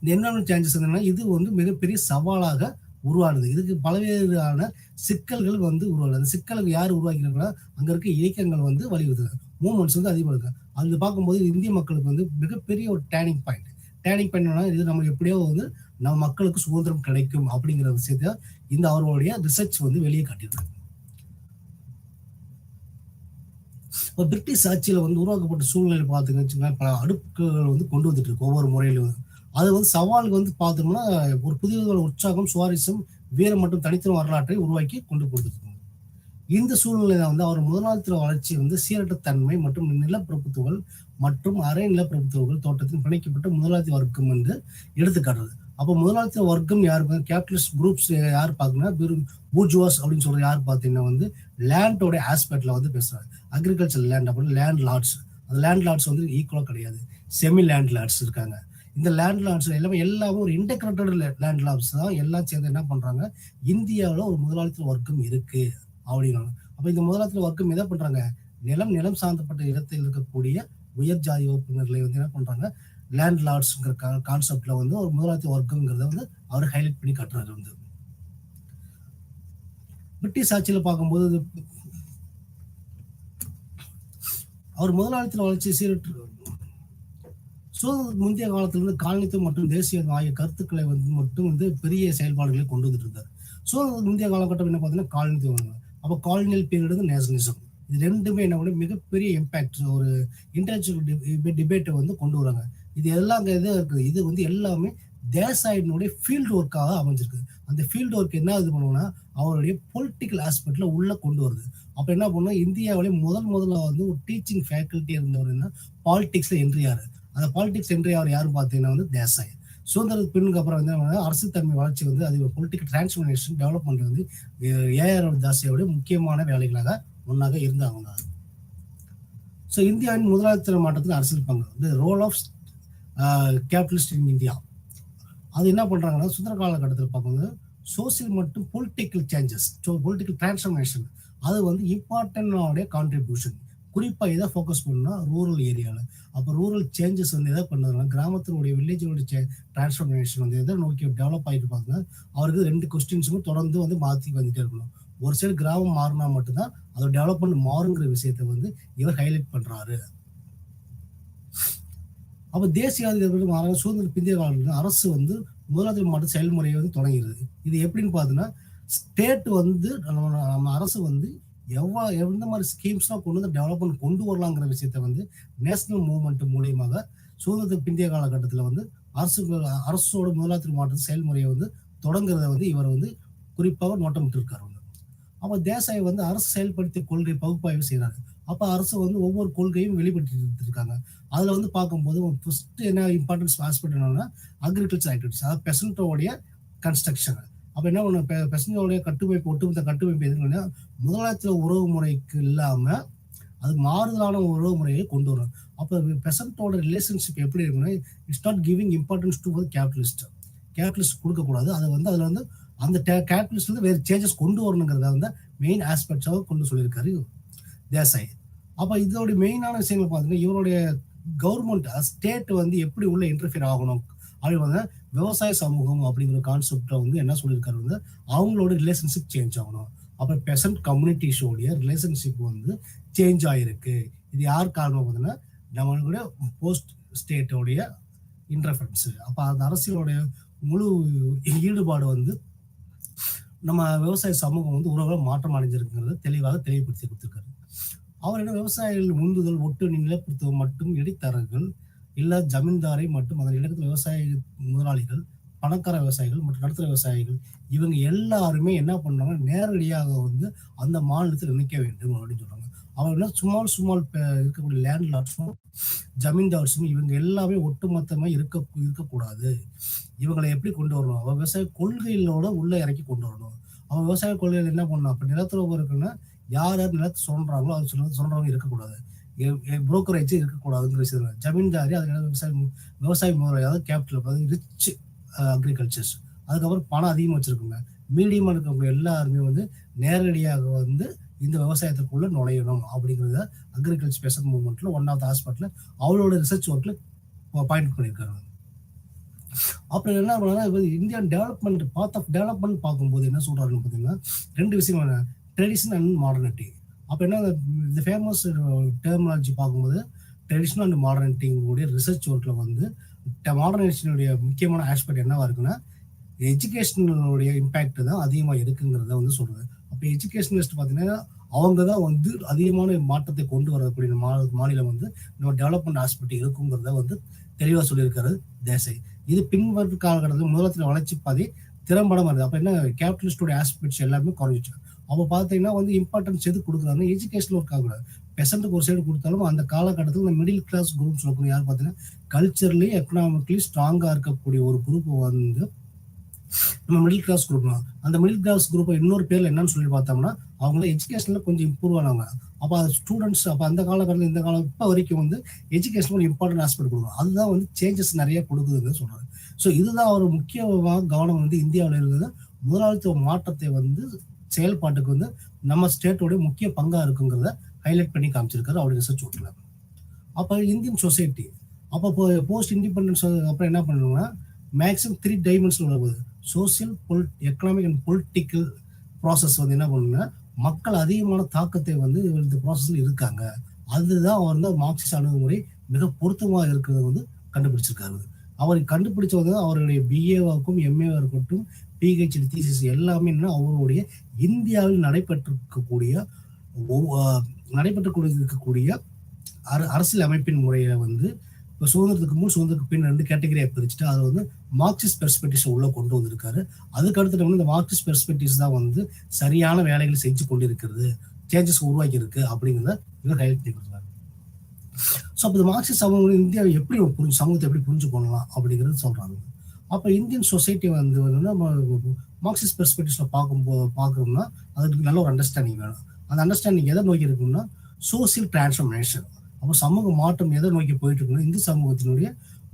இந்த என்விரான்மெண்ட் சேஞ்சஸ் என்னன்னா, இது வந்து மிகப்பெரிய சவாலாக உருவானது. இதுக்கு பல்வேறான சிக்கல்கள் வந்து உருவானது. அந்த சிக்கலுக்கு யார் உருவாக்கிறாங்களோ அங்க இருக்க இயக்கங்கள் வந்து வலியுறுத்துறாங்க. மூவ்மெண்ட்ஸ் வந்து அதிகமாக இருக்கு. அது பார்க்கும்போது இந்திய மக்களுக்கு வந்து மிகப்பெரிய ஒரு டேர்னிங் பாயிண்ட். டேர்னிங் பாயிண்ட் இது நம்ம எப்படியோ வந்து நம்ம மக்களுக்கு சுதந்திரம் கிடைக்கும் அப்படிங்கிற விஷயத்த இந்த அவருடைய ரிசர்ச் வந்து வெளியே காட்டியிருக்காங்க. பிரிட்டிஷ் ஆட்சியில வந்து உருவாக்கப்பட்ட சூழ்நிலை பார்த்தீங்கன்னா, பல அடுக்குகள் வந்து கொண்டு வந்துட்டு இருக்கு ஒவ்வொரு முறையிலும். அது வந்து சவாலுக்கு வந்து பார்த்தோம்னா, ஒரு புதிய உற்சாகம், சுவாரஸ்யம், வீர மற்றும் தனித்துவ வரலாற்றை உருவாக்கி கொண்டு கொடுத்துருக்காங்க. இந்த சூழ்நிலையில வந்து அவர் முதலாளித்துவ வளர்ச்சி வந்து சீரற்ற தன்மை மற்றும் நிலப்பிரபுத்துவங்கள் மற்றும் அரை நிலப்பிரபுத்துவங்கள் தோட்டத்தில் பிணைக்கப்பட்ட முதலாளித்துவ வர்க்கம் என்று எடுத்துக்காட்டுறது. அப்போ முதலாளித்துவ வர்க்கம் யாரு, கேபிட்டலிஸ்ட் குரூப்ஸ் யார் பார்க்கணும்னா பூர்ஜுவாஸ் அப்படின்னு சொல்றது யார் பார்த்தீங்கன்னா வந்து லேண்டோட ஆஸ்பெக்ட்ல வந்து பேசுறாங்க. அக்ரிகல்ச்சர் லேண்ட் அப்படின்னு லேண்ட் லார்ட்ஸ், அந்த லேண்ட் லார்ட்ஸ் வந்து ஈக்குவலா கிடையாது, செமி லேண்ட் லார்ட்ஸ் இருக்காங்க. இந்த லேண்ட் லார்ட்ஸ் எல்லாமே ஒரு இன்டெகிரேட்டட் லேண்ட் லார்ட்ஸ் தான் எல்லாம் சேர்ந்து என்ன பண்றாங்க, இந்தியாவில் ஒரு முதலாளித்துவ வர்க்கம் இருக்கு அப்படின்னா. அப்ப இந்த முதலாளித்துவ வர்க்கம் எதை பண்றாங்க, நிலம் சார்ந்தப்பட்ட இடத்தில் இருக்கக்கூடிய உயர் ஜாதி வகுப்பினர்களை வந்து என்ன பண்றாங்க, லேண்ட் லார்ட்ஸ்ங்கிற கான்செப்ட்ல வந்து ஒரு முதலாளித்துவ வர்க்கம்ங்கிறத வந்து அவர் ஹைலைட் பண்ணி காட்டுறாரு. வந்து பிரிட்டிஷ் ஆட்சியில பார்க்கும்போது அவர் முதலாளித்துவ வளர்ச்சி சீரற்று சுதந்திரத்துக்கு முந்தைய காலத்திலிருந்து காலனித்துவம் மற்றும் தேசியம் ஆகிய கருத்துக்களை வந்து பெரிய செயல்பாடுகளை கொண்டு வந்துட்டு இருந்தார். சுதந்திரத்துக்கு முந்தைய காலகட்டம் என்ன பார்த்தீங்கன்னா காலனித்துவம். அப்போ காலனியல் பீரியட் நேஷனலிசம், இது ரெண்டுமே என்ன பண்ணி மிகப்பெரிய இம்பாக்ட் ஒரு இன்டெலெக்சுவல் டிபேட்டை வந்து கொண்டு வராங்க. இது எல்லாம் இது இருக்குது. இது வந்து எல்லாமே தேசாயினுடைய ஃபீல்டு ஒர்க்காக அமைஞ்சிருக்கு. அந்த ஃபீல்டு ஒர்க் என்ன இது பண்ணுவோம்னா அவருடைய பொலிட்டிக்கல் ஆஸ்பெக்ட்ல உள்ள கொண்டு வருது. அப்ப என்ன பண்ணுவோம், இந்தியாவிலே முதல்ல வந்து ஒரு டீச்சிங் ஃபேக்கல்ட்டி இருந்தவர் பாலிடிக்ஸ்ல என்ட்ரியாரு. அந்த பாலிடிக்ஸ் என்ட்ரியார் யாரும் பார்த்தீங்கன்னா வந்து தேசாய். சுதந்திரத்துக்கு பின்னுக்கு அப்புறம் வந்து அரசு தன்மை வளர்ச்சி வந்து அது பொலிட்டிக்கல் டிரான்ஸ்ஃபர்மேஷன் டெவலப்மெண்ட் வந்து ஏஆர் தாஸையோட முக்கியமான வேலைகளாக ஒன்றாக இருந்தாங்க. ஸோ இந்தியாவின் முதலாளித்துவ மாற்றத்தில் அரசியல் பங்கு வந்து role of capitalist in India. அது என்ன பண்றாங்கன்னா சுதந்திர காலகட்டத்தில் பார்க்கும்போது சோசியல் மற்றும் பொலிட்டிக்கல் சேஞ்சஸ், பொலிட்டிக்கல் டிரான்ஸ்ஃபர்மேஷன் அது வந்து இம்பார்ட்டன்டோடைய கான்ட்ரிபியூஷன். குறிப்பாக எதை ஃபோக்கஸ் பண்ணா ரூரல் ஏரியாவில். அப்போ ரூரல் சேஞ்சஸ் வந்து எதை பண்ணதுன்னா கிராமத்தினுடைய வில்லேஜோடைய டிரான்ஸ்ஃபர்மேஷன் வந்து எதை நோக்கி டெவலப் ஆகிட்டு பார்த்தீங்கன்னா அவருக்கு 2 கொஸ்டின்ஸுக்கும் தொடர்ந்து வந்து மாற்றி வந்துட்டே இருக்கணும். ஒரு சைடு கிராமம் மாறினா மட்டும்தான் அதோட டெவலப்மெண்ட் மாறுங்கிற விஷயத்த வந்து இவர் ஹைலைட் பண்றாரு. அப்போ தேசிய அதிகாரிகள் சுதந்திர பிந்தைய காலத்தில் அரசு வந்து முதலாளித்துவ மாற்ற செயல்முறையை வந்து தொடங்கிறது. இது எப்படின்னு பார்த்தீங்கன்னா ஸ்டேட் வந்து நம்ம அரசு வந்து எந்த மாதிரி ஸ்கீம்ஸ்லாம் கொண்டு வந்து டெவலப்மெண்ட் கொண்டு வரலாங்கிற விஷயத்த வந்து நேஷனல் மூவ்மெண்ட் மூலியமாக சுதந்திரத்துக்கு பிந்தைய காலகட்டத்தில் வந்து அரசோட முதலாளித்துவ மாற்ற செயல்முறையை வந்து தொடங்குறத வந்து இவர் வந்து குறிப்பாக நோட்டமிட்டு இருக்காரு. அப்போ தேசாய் வந்து அரசு செயல்படுத்திய கொள்கை பகுப்பாய்வு செய்யறாங்க. அப்போ அரசு வந்து ஒவ்வொரு கொள்கையும் வெளிப்படுத்தி இருக்காங்க. அதுல வந்து பார்க்கும்போது ஃபர்ஸ்ட் என்ன இம்பார்ட்டன்ஸ் ஆஸ்பெக்ட் என்னன்னா அக்ரிகல்ச்சர் ஆக்டிவிட்டிஸ், அதாவது பெசன்டோடைய கன்ஸ்ட்ரக்ஷன். அப்போ என்ன பண்ண பெசன்டோடைய கட்டுமைப்பு, ஒட்டுமொத்த கட்டுமைப்பு எதுனா முதலாளித்துவ உறவு முறைக்கு இல்லாம அது மாறுதலான உறவு முறையை கொண்டு வரும். அப்போ பெசன்டோட ரிலேஷன்ஷிப் எப்படி இருக்குன்னா it's not giving importance to capitalist கொடுக்கக்கூடாது. அதை வந்து அதுல வந்து அந்த கேபிட்டலிஸ்ட் வந்து வேறு சேஞ்சஸ் கொண்டு வரணுங்கிறத வந்து மெயின் ஆஸ்பெக்ட்ஸாக கொண்டு சொல்லியிருக்காரு தேசாய். அப்போ இதோட மெயினான விஷயங்கள் பார்த்தீங்கன்னா இவருடைய கவர்மெண்ட் ஸ்டேட் வந்து எப்படி உள்ள இன்டர்ஃபியர் ஆகணும் அப்படின்னு வந்து விவசாய சமூகம் அப்படிங்கிற கான்செப்டை வந்து என்ன சொல்லியிருக்காரு வந்து அவங்களோட ரிலேஷன்ஷிப் சேஞ்ச் ஆகணும். அப்புறம் பெசன்ட் கம்யூனிட்டிஸோடைய ரிலேஷன்ஷிப் வந்து சேஞ்ச் ஆகிருக்கு. இது யார் காரணம் பார்த்தீங்கன்னா நம்மளுடைய போஸ்ட் ஸ்டேட்டோடைய இன்டர்ஃபரன்ஸ். அப்போ அந்த அரசியலோடைய முழு ஈடுபாடு வந்து நம்ம விவசாய சமூகம் வந்து உறவுகளை மாற்றம் அடைஞ்சிருக்கிறது தெளிவாக தெளிவுபடுத்தி கொடுத்திருக்காரு. அவர் என்ன விவசாயிகள் முந்துதல் ஒட்டு நிலப்பிரத்துவம் மற்றும் இடைத்தரகர்கள் இல்ல ஜமீன்தாரை மற்றும் அதன் இடத்துல விவசாய முதலாளிகள், பணக்கார விவசாயிகள் மற்றும் நடுத்தர விவசாயிகள் இவங்க எல்லாருமே என்ன பண்ணாங்க, நேரடியாக வந்து அந்த மாநிலத்தில் நினைக்க வேண்டும் அப்படின்னு சொல்றாங்க. அவங்க என்ன சும்மால் இருக்கக்கூடிய லேண்ட் லார்ட்ஸும் ஜமீன்தார்ஸும் இவங்க எல்லாமே ஒட்டுமொத்தமா இருக்கக்கூடாது. இவங்களை எப்படி கொண்டு வரணும், அவன் விவசாய கொள்கைகளோட உள்ள இறக்கி கொண்டு வரணும். அவன் விவசாய கொள்கைகள் என்ன பண்ணணும், அப்ப நிலத்துறவு இருக்குன்னா யார் நிலத்தை சொல்றாங்களோ அது சொல்றவங்க இருக்கக்கூடாது, புரோக்கரேஜ் இருக்கக்கூடாதுங்கிற விஷயம். ஜமீன்தாரி அது விவசாய முறை, அதாவது கேபிட்டல் ரிச் அக்ரிகல்ச்சர்ஸ், அதுக்கப்புறம் பணம் அதிகமாக வச்சிருக்குங்க, மீடியமா இருக்கவங்க எல்லாருமே வந்து நேரடியாக வந்து இந்த விவசாயத்துக்குள்ள நுழையணும் அப்படிங்கிறத அக்ரிகல்ச்சர் ஸ்பெஷல் மூவ்மெண்ட்ல ஒன் ஆஃப் த ஹாஸ்பிட்டல் அவளோட ரிசர்ச் ஒர்க்ல பாயிண்ட் பண்ணியிருக்காங்க. அப்புறம் என்ன பண்ணா Indian development path of development பார்க்கும்போது என்ன சொல்றாருன்னு பார்த்தீங்கன்னா 2 விஷயம், ட்ரெடிஷன் அண்ட் மாடர்னிட்டி. அப்போ என்ன இந்த ஃபேமஸ் டெர்மினாலஜி பார்க்கும்போது ட்ரெடிஷனல் அண்ட் மாடர்னிட்டிங்களுடைய ரிசர்ச் ஒர்க்ல வந்து மாடர்னைசேஷனுடைய முக்கியமான ஆஸ்பெக்ட் என்னவா இருக்குன்னா எஜுகேஷனுடைய இம்பாக்ட் தான் அதிகமாக இருக்குங்கிறத வந்து சொல்றது. அப்போ எஜுகேஷனலிஸ்ட் பார்த்தீங்கன்னா அவங்க தான் வந்து அதிகமான மாற்றத்தை கொண்டு வரக்கூடிய மாநிலம் வந்து நம்ம டெவலப்மெண்ட் ஆஸ்பெக்ட் இருக்குங்கிறத வந்து தெளிவாக சொல்லியிருக்காரு தேசாய். இது பின்வரும் காலகட்டத்தில் முதலத்தில் வளர்ச்சி பாதை திறம்பட மாறுது. அப்ப என்ன கேபிட்டலிஸ்டோட ஆஸ்பெக்ட்ஸ் எல்லாமே குறைஞ்சிச்சு. அப்போ பார்த்தீங்கன்னா வந்து இம்பார்ட்டன்ஸ் எது குடுக்குறாங்க, எஜுகேஷன்ல ஒர்க் ஆகக்கூடாது. பெசன்ட்க்கு ஒரு சைடு குடுத்தாலும், அந்த காலகட்டத்தில இந்த மிடில் கிளாஸ் குரூப் சொல்லக்கூடிய யார் பார்த்தீங்கன்னா, கல்ச்சரலி, எக்கனாமிக்கலி ஸ்ட்ராங்கா இருக்கக்கூடிய ஒரு குரூப் வந்து நம்ம மிடில் கிளாஸ் குரூப் தான். அந்த மிடில் கிளாஸ் குரூப்பை இன்னொரு பேர்ல என்னன்னு சொல்லி பார்த்தோம்னா, அவங்க எஜுகேஷன்ல கொஞ்சம் இம்ப்ரூவ் ஆனவங்க. அப்ப அது ஸ்டூடெண்ட்ஸ் அப்ப அந்த காலகட்டத்துல இந்த காலம் இப்ப வரைக்கும் வந்து எஜுகேஷன் ஒரு இம்பார்ட்டன்ட் ஆஸ்பெக்ட் கொடுக்கும். அதுதான் வந்து சேஞ்சஸ் நிறைய கொடுக்குதுன்னு சொல்றாரு. ஸோ இதுதான் ஒரு முக்கியமாக கவனம் வந்து இந்தியாவில் இருந்தது. முதலாளித்துவ மாற்றத்தை வந்து செயல்பாட்டுக்கு வந்து நம்ம ஸ்டேட்டோட முக்கிய பங்கா இருக்குங்கிறத ஹைலைட் பண்ணி காமிச்சிருக்காரு அவருடைய ரிசர்ச் ஒர்க்ல. அப்ப இந்தியன் சொசைட்டி அப்போ போஸ்ட் இண்டிபெண்டன்ஸ் அப்புறம் என்ன பண்ணுவாங்கன்னா மேக்ஸிமம் 3 டைமென்ஷன் வருது. Social, economic and political process வந்து என்ன பண்ணுன்னா மக்கள் அதிகமான தாக்கத்தை வந்து இந்த ப்ராசஸ்ல இருக்காங்க. அதுதான் அவர் வந்து மார்க்சிஸ்ட் அணுகுமுறை மிக பொருத்தமாக இருக்கிறத வந்து கண்டுபிடிச்சிருக்காரு. அவர் கண்டுபிடிச்சது அவருடைய பிஏவாக்கும் எம்ஏவா இருக்கட்டும், பிஹெச்டி தீசிஸ் எல்லாமே அவருடைய இந்தியாவில் நடைபெற்றுக்கூடிய அரசியல் அமைப்பின் முறையை வந்து இப்போ சுதந்திரத்துக்கு முன் சுதந்திரத்துக்கு பின் 2 கேட்டகரியா பிரிச்சுட்டு அதை வந்து மார்க்சிஸ்ட் பெர்ஸ்பெக்டிவ்ஸ் உள்ள கொண்டு வந்திருக்காரு. அதுக்கு அடுத்து வந்து இந்த மார்க்சிஸ்ட் பெர்ஸ்பெக்டிவ்ஸ் தான் வந்து சரியான வேலைகளை செஞ்சு கொண்டிருக்கிறது, சேஞ்சஸ் உருவாக்கி இருக்கு அப்படிங்கிறத இவர் ஹைலைட் பண்ணி கொடுத்தாரு. ஸோ அப்போ இந்த மார்க்சிஸ்ட் சமூகம் இந்தியாவை எப்படி சமூகத்தை எப்படி புரிஞ்சு கொள்ளலாம் அப்படிங்கிறது சொல்றாங்க. அப்போ இந்தியன் சொசைட்டி வந்து நம்ம மார்க்சிஸ்ட் பெர்ஸ்பெக்டிவ்ஸ்ல பார்க்கணும்னா அதுக்கு நல்ல ஒரு அண்டர்ஸ்டாண்டிங் வேணும். அந்த அண்டர்ஸ்டாண்டிங் எதை நோக்கி இருக்குன்னா சோசியல் டிரான்ஸ்ஃபர்மேஷன். அப்போ சமூக மாற்றம் எதை நோக்கி போயிட்டு இருக்குன்னா இந்து சமூகத்தினுடைய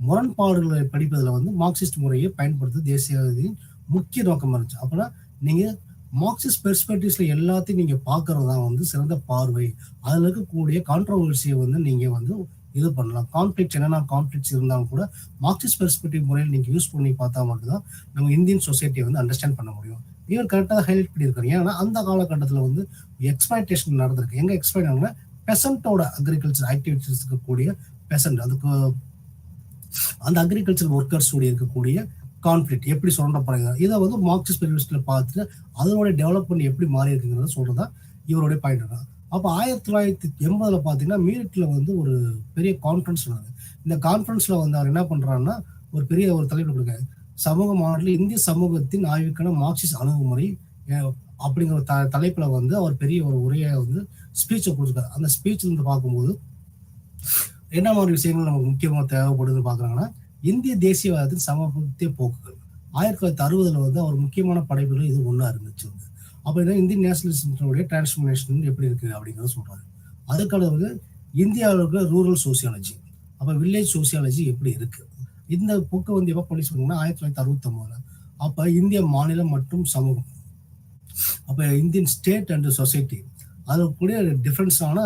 முரண்பாடுகளை படிப்பதில் வந்து மார்க்சிஸ்ட் முறையை பயன்படுத்த தேசியவாதியின் முக்கிய நோக்கமாக இருந்துச்சு. அப்படின்னா நீங்க மார்க்சிஸ்ட் பெர்ஸ்பெக்டிவ்ஸ்ல எல்லாத்தையும் நீங்க பார்க்கறது தான் வந்து சிறந்த பார்வை. அதுல இருக்கக்கூடிய கான்ட்ரோவர்சியை வந்து நீங்க வந்து இது பண்ணலாம். கான்ஃபிளிக்ஸ் என்னென்ன கான்ஃபிளிக்ஸ் இருந்தாலும் கூட மார்க்சிஸ்ட் பெர்ஸ்பெக்டிவ் முறையில் நீங்க யூஸ் பண்ணி பார்த்தா மட்டும்தான் நம்ம இந்தியன் சொசைட்டியை வந்து அண்டர்ஸ்டாண்ட் பண்ண முடியும். இவர் கரெக்டாக ஹைலைட் பண்ணியிருக்காரு. ஏன்னா அந்த காலகட்டத்தில் வந்து எக்ஸ்பிளாய்டேஷன் நடந்திருக்கு. எங்க எக்ஸ்பிளைன் ஆகுனா பெசன்ட்டோட அக்ரிகல்ச்சர் ஆக்டிவிட்டிஸ் இருக்கக்கூடிய பெசன்ட், அதுக்கு அந்த அக்ரிகல்ச்சர் ஒர்க்கர்ஸ் இருக்கக்கூடிய கான்ஃபிளிக்ட் எப்படி சுரண்டப்படுறாங்க, இதை வந்து மார்க்சிஸ்ட் பெர்ஸ்பெக்டிவ்ல பார்த்துட்டு அதோட டெவலப்மெண்ட் எப்படி மாறி இருக்குங்கிறத சொல்றதா இவருடைய பாயிண்ட் இருக்கு. அப்போ 1980 பார்த்தீங்கன்னா மீரட்ல வந்து ஒரு பெரிய கான்ஃபரன்ஸ் நடக்குது. இந்த கான்ஃபரன்ஸ்ல வந்து அவர் என்ன பண்றாருன்னா ஒரு பெரிய ஒரு தலைப்பு கொடுக்காரு, சமூக மாடலில் இந்திய சமூகத்தின் ஆய்வுக்கான மார்க்சிஸ்ட் அணுகுமுறை அப்படிங்கிற தலைப்புல வந்து அவர் பெரிய ஒரு உரையை வந்து ஸ்பீச்சை கொடுத்துருக்காரு. அந்த ஸ்பீச்ல இருந்து பார்க்கும்போது என்ன மாதிரி விஷயங்கள் நமக்கு முக்கியமாக தேவைப்படுதுன்னு பார்க்குறாங்கன்னா இந்திய தேசியவாதத்தின் சமூகத்திய போக்குகள் 1960 வந்து அவர் முக்கியமான படைப்புகள் இது ஒன்றா இருந்துச்சு. அப்போ இந்தியன் நேஷனலிசத்தினுடைய டிரான்ஸ்ஃபர்மேஷன் எப்படி இருக்கு அப்படிங்கிறத சொல்றாரு. அதுக்கடுத்து இந்தியாவில் இருக்கிற ரூரல் சோசியாலஜி, அப்போ வில்லேஜ் சோசியாலஜி எப்படி இருக்கு, இந்த புக்கை வந்து எப்போ பண்ணி சொன்னீங்கன்னா 1969. அப்போ இந்திய மாநிலம் மற்றும் சமூகம், அப்போ இந்தியன் ஸ்டேட் அண்ட் சொசைட்டி, அது கூட டிஃப்ரென்ஸான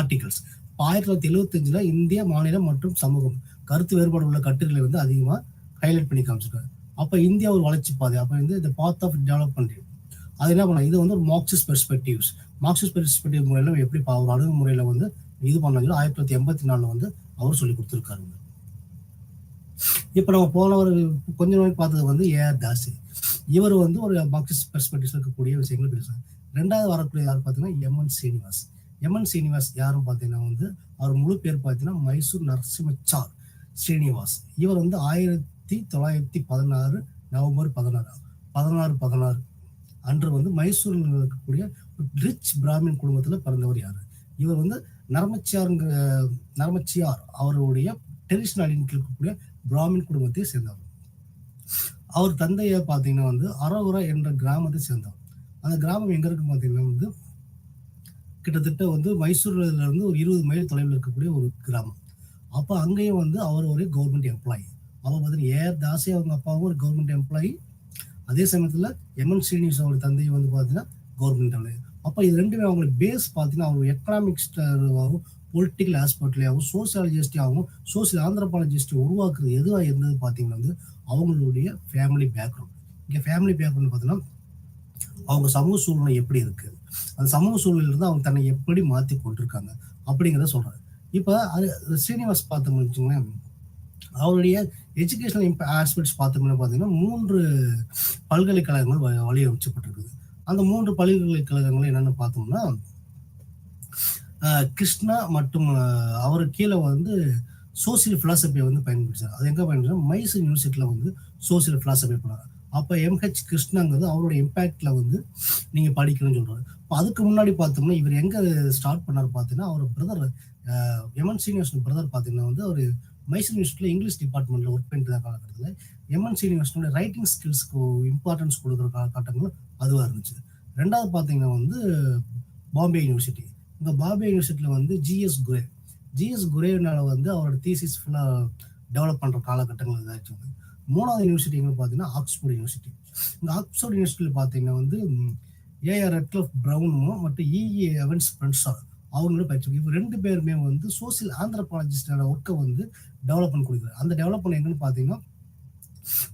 ஆர்டிகல்ஸ். 1975 இந்திய மாநிலம் மற்றும் சமூகம் கருத்து வேறுபாடு உள்ள கட்டுரைகளை வந்து அதிகமாக ஹைலைட் பண்ணி காமிச்சிருக்காரு. அப்போ இந்தியா ஒரு வளர்ச்சி பாதை, அப்போ வந்து இந்த பாத் ஆஃப் டெவலப்மெண்ட், அது என்ன பண்ண இது வந்து ஒரு மார்க்சிஸ்ட் பெர்ஸ்பெக்டிவ்ஸ். மார்க்சிஸ்ட் பெர்ஸ்பெக்டிவ் முறையில் எப்படி ஒரு அணுகுமுறையில வந்து இது பண்ணாங்க 1984 வந்து அவர் சொல்லி கொடுத்துருக்காரு. இப்போ நம்ம போன ஒரு கொஞ்ச நாள் பார்த்தது வந்து ஏஆர் தாஸ். இவர் வந்து ஒரு மார்க்சிஸ்ட் பெர்ஸ்பெக்டிவ்ஸ் இருக்கக்கூடிய விஷயங்கள் பேசுறாரு. 2வது வரக்கூடிய யார் பார்த்தீங்கன்னா எம்என் சீனிவாஸ். எம்என் சீனிவாஸ் யாரும் பார்த்தீங்கன்னா வந்து அவர் முழு பேர் பார்த்தீங்கன்னா மைசூர் நரசிம்மச்சார் ஸ்ரீனிவாஸ். இவர் வந்து 1916 நவம்பர் 16 அன்று வந்து மைசூரில் இருக்கக்கூடிய ரிச் பிராமின் குடும்பத்தில் பிறந்தவர் யாரு? இவர் வந்து நரமச்சியார் அவருடைய ட்ரெடிஷனல் இருக்கக்கூடிய பிராமின் குடும்பத்தை சேர்ந்தவர். அவர் தந்தையை பார்த்தீங்கன்னா வந்து அரவுரா என்ற கிராமத்தை சேர்ந்தவர். அந்த கிராமம் எங்க இருக்கு பார்த்தீங்கன்னா வந்து கிட்டத்தட்ட வந்து மைசூர்ல இருந்து ஒரு 20 மைல் தொலைவில் இருக்கக்கூடிய ஒரு கிராமம். அப்போ அங்கேயும் வந்து அவர் ஒரு கவர்மெண்ட் எம்ப்ளாயி. அவர் பார்த்தீங்கன்னா ஏஆர் தாஸே அவங்க அப்பாவும் ஒரு கவர்மெண்ட் எம்ப்ளாயி, அதே சமயத்தில் எம்என் ஸ்ரீனிவாஸ் அவருடைய தந்தையும் வந்து பார்த்தீங்கன்னா கவர்மெண்ட் எம்ப்ளாயி. அப்போ இது ரெண்டுமே அவங்களுக்கு பேஸ் பார்த்தீங்கன்னா அவங்க எக்கனாமிக்ஸ்டாகவும் பொலிட்டிக்கல் ஆஸ்பெக்ட்லையாகவும் சோசியாலஜிஸ்டாகவும் சோசியல் ஆந்திரபாலஜிஸ்ட் உருவாக்குறது எதுவாக இருந்தது பார்த்தீங்கன்னா வந்து அவங்களுடைய ஃபேமிலி பேக்ரவுண்ட். இங்கே ஃபேமிலி பேக்ரவுண்ட் பார்த்தீங்கன்னா அவங்க சமூக சூழ்நிலை எப்படி இருக்கு, அந்த சமூக சூழ்நிலையிலிருந்து அவங்க தன்னை எப்படி மாற்றி கொண்டிருக்காங்க அப்படிங்கிறத சொல்றாரு. இப்போ அது ஸ்ரீனிவாஸ் பார்த்தோம்னு வச்சுங்களேன், அவருடைய எஜுகேஷனல் ஆஸ்பெக்ட்ஸ் பார்த்தோம்னா பார்த்தீங்கன்னா 3 பல்கலைக்கழகங்கள் வழிவகுக்கப்பட்டிருக்குது. அந்த 3 பல்கலைக்கழகங்கள் என்னென்னு பார்த்தோம்னா கிருஷ்ணா மற்றும் அவர் கீழே வந்து சோசியல் பிலாசபியை வந்து பயன்படுத்தார். அது எங்கே பயன்படுத்தா மைசூர் யூனிவர்சிட்டியில் வந்து சோசியல் பிலாசபி பண்ணார். அப்போ எம்ஹெச் கிருஷ்ணங்கிறது அவரோட இம்பேக்ட்ல வந்து நீங்க படிக்கணும்னு சொல்றாரு. இப்போ அதுக்கு முன்னாடி பார்த்தோம்னா இவர் எங்க ஸ்டார்ட் பண்ணாரு பார்த்தீங்கன்னா, அவர் பிரதர் எம்என் சீனிவாசன் பிரதர் பார்த்தீங்கன்னா வந்து ஒரு மைசூர் யூனிவர்சிட்டியில் இங்கிலீஷ் டிபார்ட்மெண்ட்ல ஒர்க் பண்ணிட்டு இருந்த காலகட்டத்தில் எம்என் சீனிவாசனோட ரைட்டிங் ஸ்கில்ஸ்க்கு இம்பார்ட்டன்ஸ் கொடுக்குற காலகட்டங்கள் அதுவாக இருந்துச்சு. ரெண்டாவது பார்த்தீங்கன்னா வந்து பாம்பே யூனிவர்சிட்டி. இந்த பாம்பே யூனிவர்சிட்டியில் வந்து ஜிஎஸ் குரேனால வந்து அவரோட தீசிஸ் ஃபுல்லாக டெவலப் பண்ணுற காலகட்டங்கள் இதாச்சும். மூணாவது யூனிவர்சிட்டி எங்கே பார்த்தீங்கன்னா ஆக்ஸ்போர்ட் யூனிவர்சிட்டி. இந்த ஆக்ஸ்போர்ட் யூனிவர்சிட்டியில் பார்த்தீங்கன்னா வந்து ஏஆர் ரெட்க்ளிஃப் ப்ரவுனும் மற்றும் இஏ எவன்ஸ் பிரின்ஸா அவங்களும் பயிற்சி. இவங்க 2 பேருமே வந்து சோசியல் ஆந்த்ரோபாலஜிஸ்டோட ஒர்க்கை வந்து டெவலப்மெண்ட் கொடுக்குறாரு. அந்த டெவலப்மெண்ட் என்னன்னு பார்த்தீங்கன்னா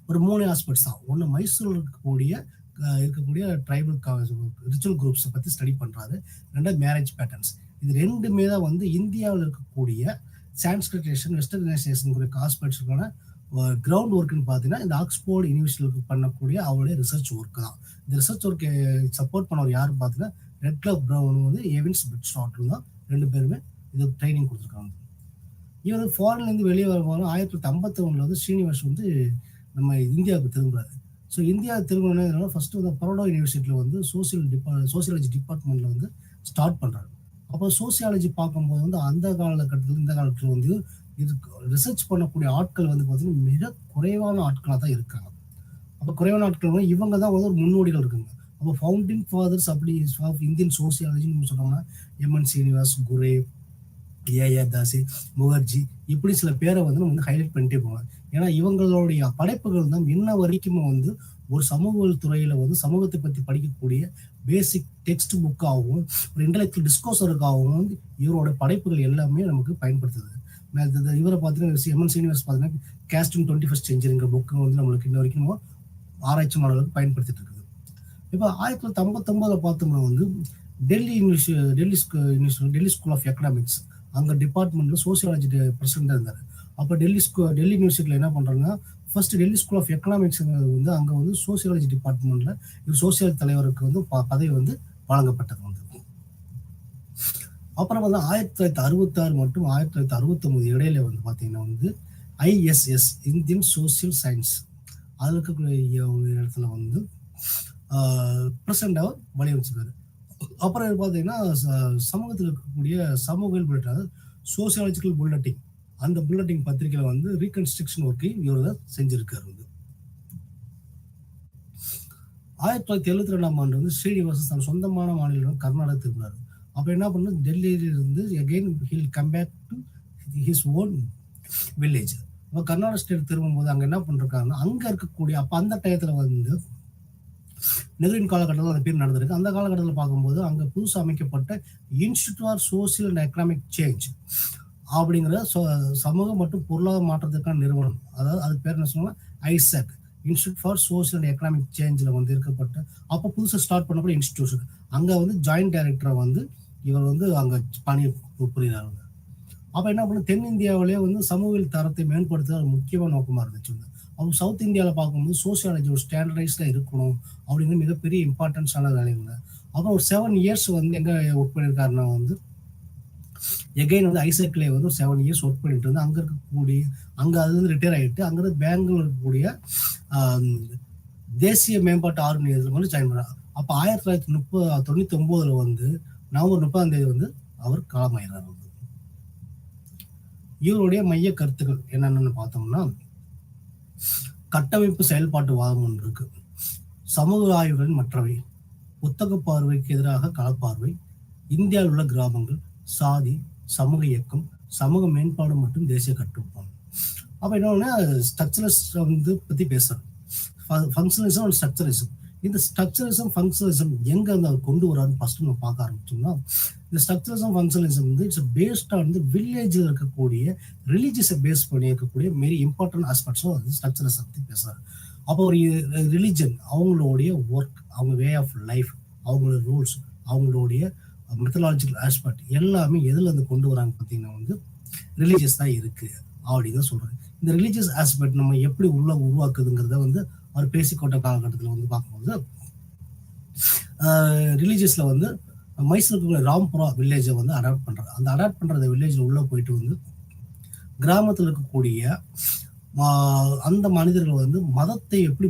ஒரு 3 ஆஸ்பெக்ட்ஸ் தான். ஒன்று மைசூரில் இருக்கக்கூடிய ட்ரைபல் ரிச்சுவல் குரூப்ஸை பற்றி ஸ்டடி பண்ணுறாரு. ரெண்டாவது மேரேஜ் பேட்டர்ன்ஸ். இது 2மே தான் வந்து இந்தியாவில் இருக்கக்கூடிய சான்ஸ்கிரிட்டேஷன் வெஸ்டர்னைசேஷன் ஆஸ்பெக்ட்ஸுக்கான கிரவுண்ட் ஒர்க்குன்னு பார்த்தீங்கன்னா இந்த ஆக்ஸ்போர்ட் யூனிவர்சிட்டியில் பண்ணக்கூடிய அவருடைய ரிசர்ச் ஒர்க் தான். இந்த ரிசர்ச் ஒர்க்கை சப்போர்ட் பண்ணவர் யாருன்னு பார்த்தீங்கன்னா ரெட்க்ளிஃப் ப்ரவுன் வந்து எவின்ஸ் பிரிட்ஜாட்டும் தான் 2 பேருமே இது ட்ரைனிங் கொடுத்துருக்காங்க. இவர் வந்து ஃபாரின்லேருந்து வெளியே வரும்போது 1951 வந்து ஸ்ரீனிவாஸ் வந்து நம்ம இந்தியாவுக்கு திரும்புறாரு. ஸோ இந்தியா திரும்பினதுனால ஃபர்ஸ்ட் வந்து பரோடா யூனிவர்சிட்டியில் வந்து சோசியாலஜி டிபார்ட்மெண்ட்ல வந்து ஸ்டார்ட் பண்ணுறாரு. அப்போ சோசியாலஜி பார்க்கும்போது வந்து அந்த காலகட்டத்தில் இந்த காலத்தில் வந்து இது ரிசர்ச் பண்ணக்கூடிய ஆட்கள் வந்து பார்த்தீங்கன்னா மிக குறைவான ஆட்களாக தான் இருக்காங்க. அப்போ குறைவான ஆட்கள் வந்து இவங்க தான் வந்து ஒரு முன்னோடிகள் இருக்குங்க. அப்போ ஃபவுண்டிங் ஃபாதர்ஸ் அப்படி இந்தியன் சோசியாலஜின்னு சொன்னோம்னா எம்என் சீனிவாஸ், குரே, ஏஆர் தாசி, முகர்ஜி இப்படி சில பேரை வந்து நம்ம வந்து ஹைலைட் பண்ணிட்டே போவாங்க. ஏன்னா இவங்களுடைய படைப்புகள் தான் இன்ன வரைக்கும் வந்து ஒரு சமூகவியல் துறையில வந்து சமூகத்தை பற்றி படிக்கக்கூடிய பேசிக் டெக்ஸ்ட் புக்காகவும் ஒரு இன்டலெக்சுவல் டிஸ்கோர்ஸருக்காகவும் வந்து இவரோட படைப்புகள் எல்லாமே நமக்கு பயன்படுத்துது. இவரை பார்த்தீங்கன்னா எம்என் சீனிவாஸ் பார்த்தீங்கன்னா கேஸ்டிங் 21st செஞ்சுரிங்கிற புக்கு வந்து நம்மளுக்கு இன்ன வரைக்கும் ஆராய்ச்சி மாணவர்களுக்கு பயன்படுத்திட்டு இருக்குது. இப்போ 1959 பார்த்தோம்னா வந்து டெல்லி ஸ்கூல் ஆஃப் எக்கனாமிக்ஸ் அங்கே டிபார்ட்மெண்ட்ல சோசியாலஜி பிரசிடண்டாக இருந்தார். அப்போ டெல்லி யூனிவர்சிட்டியில் என்ன பண்ணுறாங்கன்னா first Delhi school of economics வந்து அங்கே வந்து சோசியாலஜி டிபார்ட்மெண்ட்ல இது சோசியல் தலைவருக்கு வந்து பதவி வந்து வழங்கப்பட்டது வந்து. அப்புறம் வந்து 1966 மற்றும் 1969 இடையில வந்து பார்த்தீங்கன்னா வந்து ISS இந்தியன் சோசியல் சயின்ஸ் அதில் இருக்கக்கூடிய ஒரு இடத்துல வந்து பிரசிடண்டாக வலியுறுத்தினார். அப்புறம் பார்த்தீங்கன்னா சமூகத்தில் இருக்கக்கூடிய சமூகவியல் புல்லட்டின் சோசியாலஜிக்கல் புல்லட்டின் அந்த புல்லட்டின் பத்திரிகையில வந்து ரீகன்ஸ்ட்ரக்ஷன் ஒர்க்கை இவர் தான் செஞ்சிருக்காரு. 1972 ஆண்டு வந்து ஸ்ரீனிவாசன் தன் சொந்தமான மாநிலம் கர்நாடகா திரும்பினார். அப்போ என்ன பண்ணு டெல்லியிலிருந்து again he'll come back to his own village. அப்போ கர்நாடக ஸ்டேட் திரும்பும்போது அங்கே என்ன பண்ணிருக்காங்கன்னா அங்கே இருக்கக்கூடிய அப்போ அந்த டயத்தில் வந்து நெஹ்ருவின் காலகட்டத்தில் அந்த பேர் நடந்திருக்கு. அந்த காலகட்டத்தில் பார்க்கும்போது அங்கே புதுசாக அமைக்கப்பட்ட institute for social and economic change அப்படிங்கிற சமூக மற்றும் பொருளாதார மாற்றத்திற்கான நிறுவனம், அதாவது அதுக்கு பேர் என்ன சொன்னா ISEC institute for social and economic சேஞ்சில் வந்து இருக்கப்பட்ட அப்போ புதுசாக ஸ்டார்ட் பண்ணக்கூடிய இன்ஸ்டிடியூஷன். அங்கே வந்து ஜாயிண்ட் டைரக்டரை வந்து இவர் வந்து அங்கே பணி புரிகிறாங்க. அப்போ என்ன பண்ண தென்னிந்தியாவிலே வந்து சமூகவியல் தரத்தை மேம்படுத்துறது முக்கியமான நோக்கமாக இருந்துச்சு. அவங்க சவுத் இந்தியாவில் பார்க்கும்போது சோசியாலஜி ஒரு ஸ்டாண்டர்டைஸ்டாக இருக்கணும் அப்படிங்கிற மிகப்பெரிய இம்பார்ட்டன்ஸான வேலைங்க. அப்புறம் ஒரு 7 இயர்ஸ் வந்து எங்கே ஒர்க் பண்ணியிருக்காருன்னா வந்து எகைன் வந்து ஐசக்லே வந்து ஒரு 7 இயர்ஸ் ஒர்க் பண்ணிட்டு வந்து அங்கே இருக்கக்கூடிய அங்கே அது வந்து ரிட்டையர் ஆகிட்டு அங்கேருந்து பெங்களூர் இருக்கக்கூடிய தேசிய மேம்பாட்டு ஆர்கனைசேஷன் வந்து ஜாயின் பண்ணார். அப்போ 1999 வந்து நவம்பர் 30 வந்து அவர் காலமாயிறார். இவருடைய மைய கருத்துக்கள் என்னென்னு பார்த்தோம்னா கட்டமைப்பு செயல்பாட்டு வாதம் ஒன்று இருக்கு, சமூக ஆய்வுகள் மற்றவை, புத்தக பார்வைக்கு எதிராக களப்பார்வை, இந்தியாவில் உள்ள கிராமங்கள், சாதி, சமூக இயக்கம், சமூக மேம்பாடு மற்றும் தேசிய கட்டுப்பாடு. அப்போ என்னன்னா ஸ்ட்ரக்சரலிசம் வந்து பற்றி பேசுறேன், ஃபங்க்ஷனலிசம் அண்ட் ஸ்ட்ரக்சரலிசம். இந்த ஸ்ட்ரக்சரலிசம் ஃபங்க்ஷனலிசம் எங்க வந்து அவர் கொண்டு வரான்னு ஃபர்ஸ்ட் நம்ம பார்க்க ஆரம்பிச்சோம்னா இந்த ஸ்ட்ரக்சரலிசம் ஃபங்க்ஷனலிசம் வந்து இட்ஸ் பேஸ்ட் ஆன் வில்லேஜில் இருக்கக்கூடிய ரிலீஜியஸை பேஸ் பண்ணி இருக்கக்கூடிய வெரி இம்பார்ட்டன்ட் ஆஸ்பெக்ட்ஸும் வந்து ஸ்ட்ரக்சரலிசம் பற்றி பேசுறாரு. அப்போ ஒரு ரிலிஜன் அவங்களுடைய ஒர்க், அவங்க வே ஆஃப் லைஃப், அவங்களோட ரூல்ஸ், அவங்களுடைய மெத்தடாலஜிக்கல் ஆஸ்பெக்ட் எல்லாமே எதில் வந்து கொண்டு வராங்க பார்த்தீங்கன்னா வந்து ரிலீஜியஸ் தான் இருக்கு அப்படின்னு தான் சொல்றாரு. இந்த ரிலீஜியஸ் ஆஸ்பெக்ட் நம்ம எப்படி உருவாக்குதுங்கிறத வந்து அவர் பேசிக்கொண்ட காலகட்டத்தில் வந்து பார்க்கும்போது ரிலீஜியஸ்ல வந்து மைசூருக்கு ராம்புரா வில்லேஜை வந்து அடாப்ட் பண்றாரு. அந்த அடாப்ட் பண்ற வில்லேஜ்ல உள்ள போயிட்டு வந்து கிராமத்தில் இருக்கக்கூடிய அந்த மனிதர்கள் வந்து மதத்தை எப்படி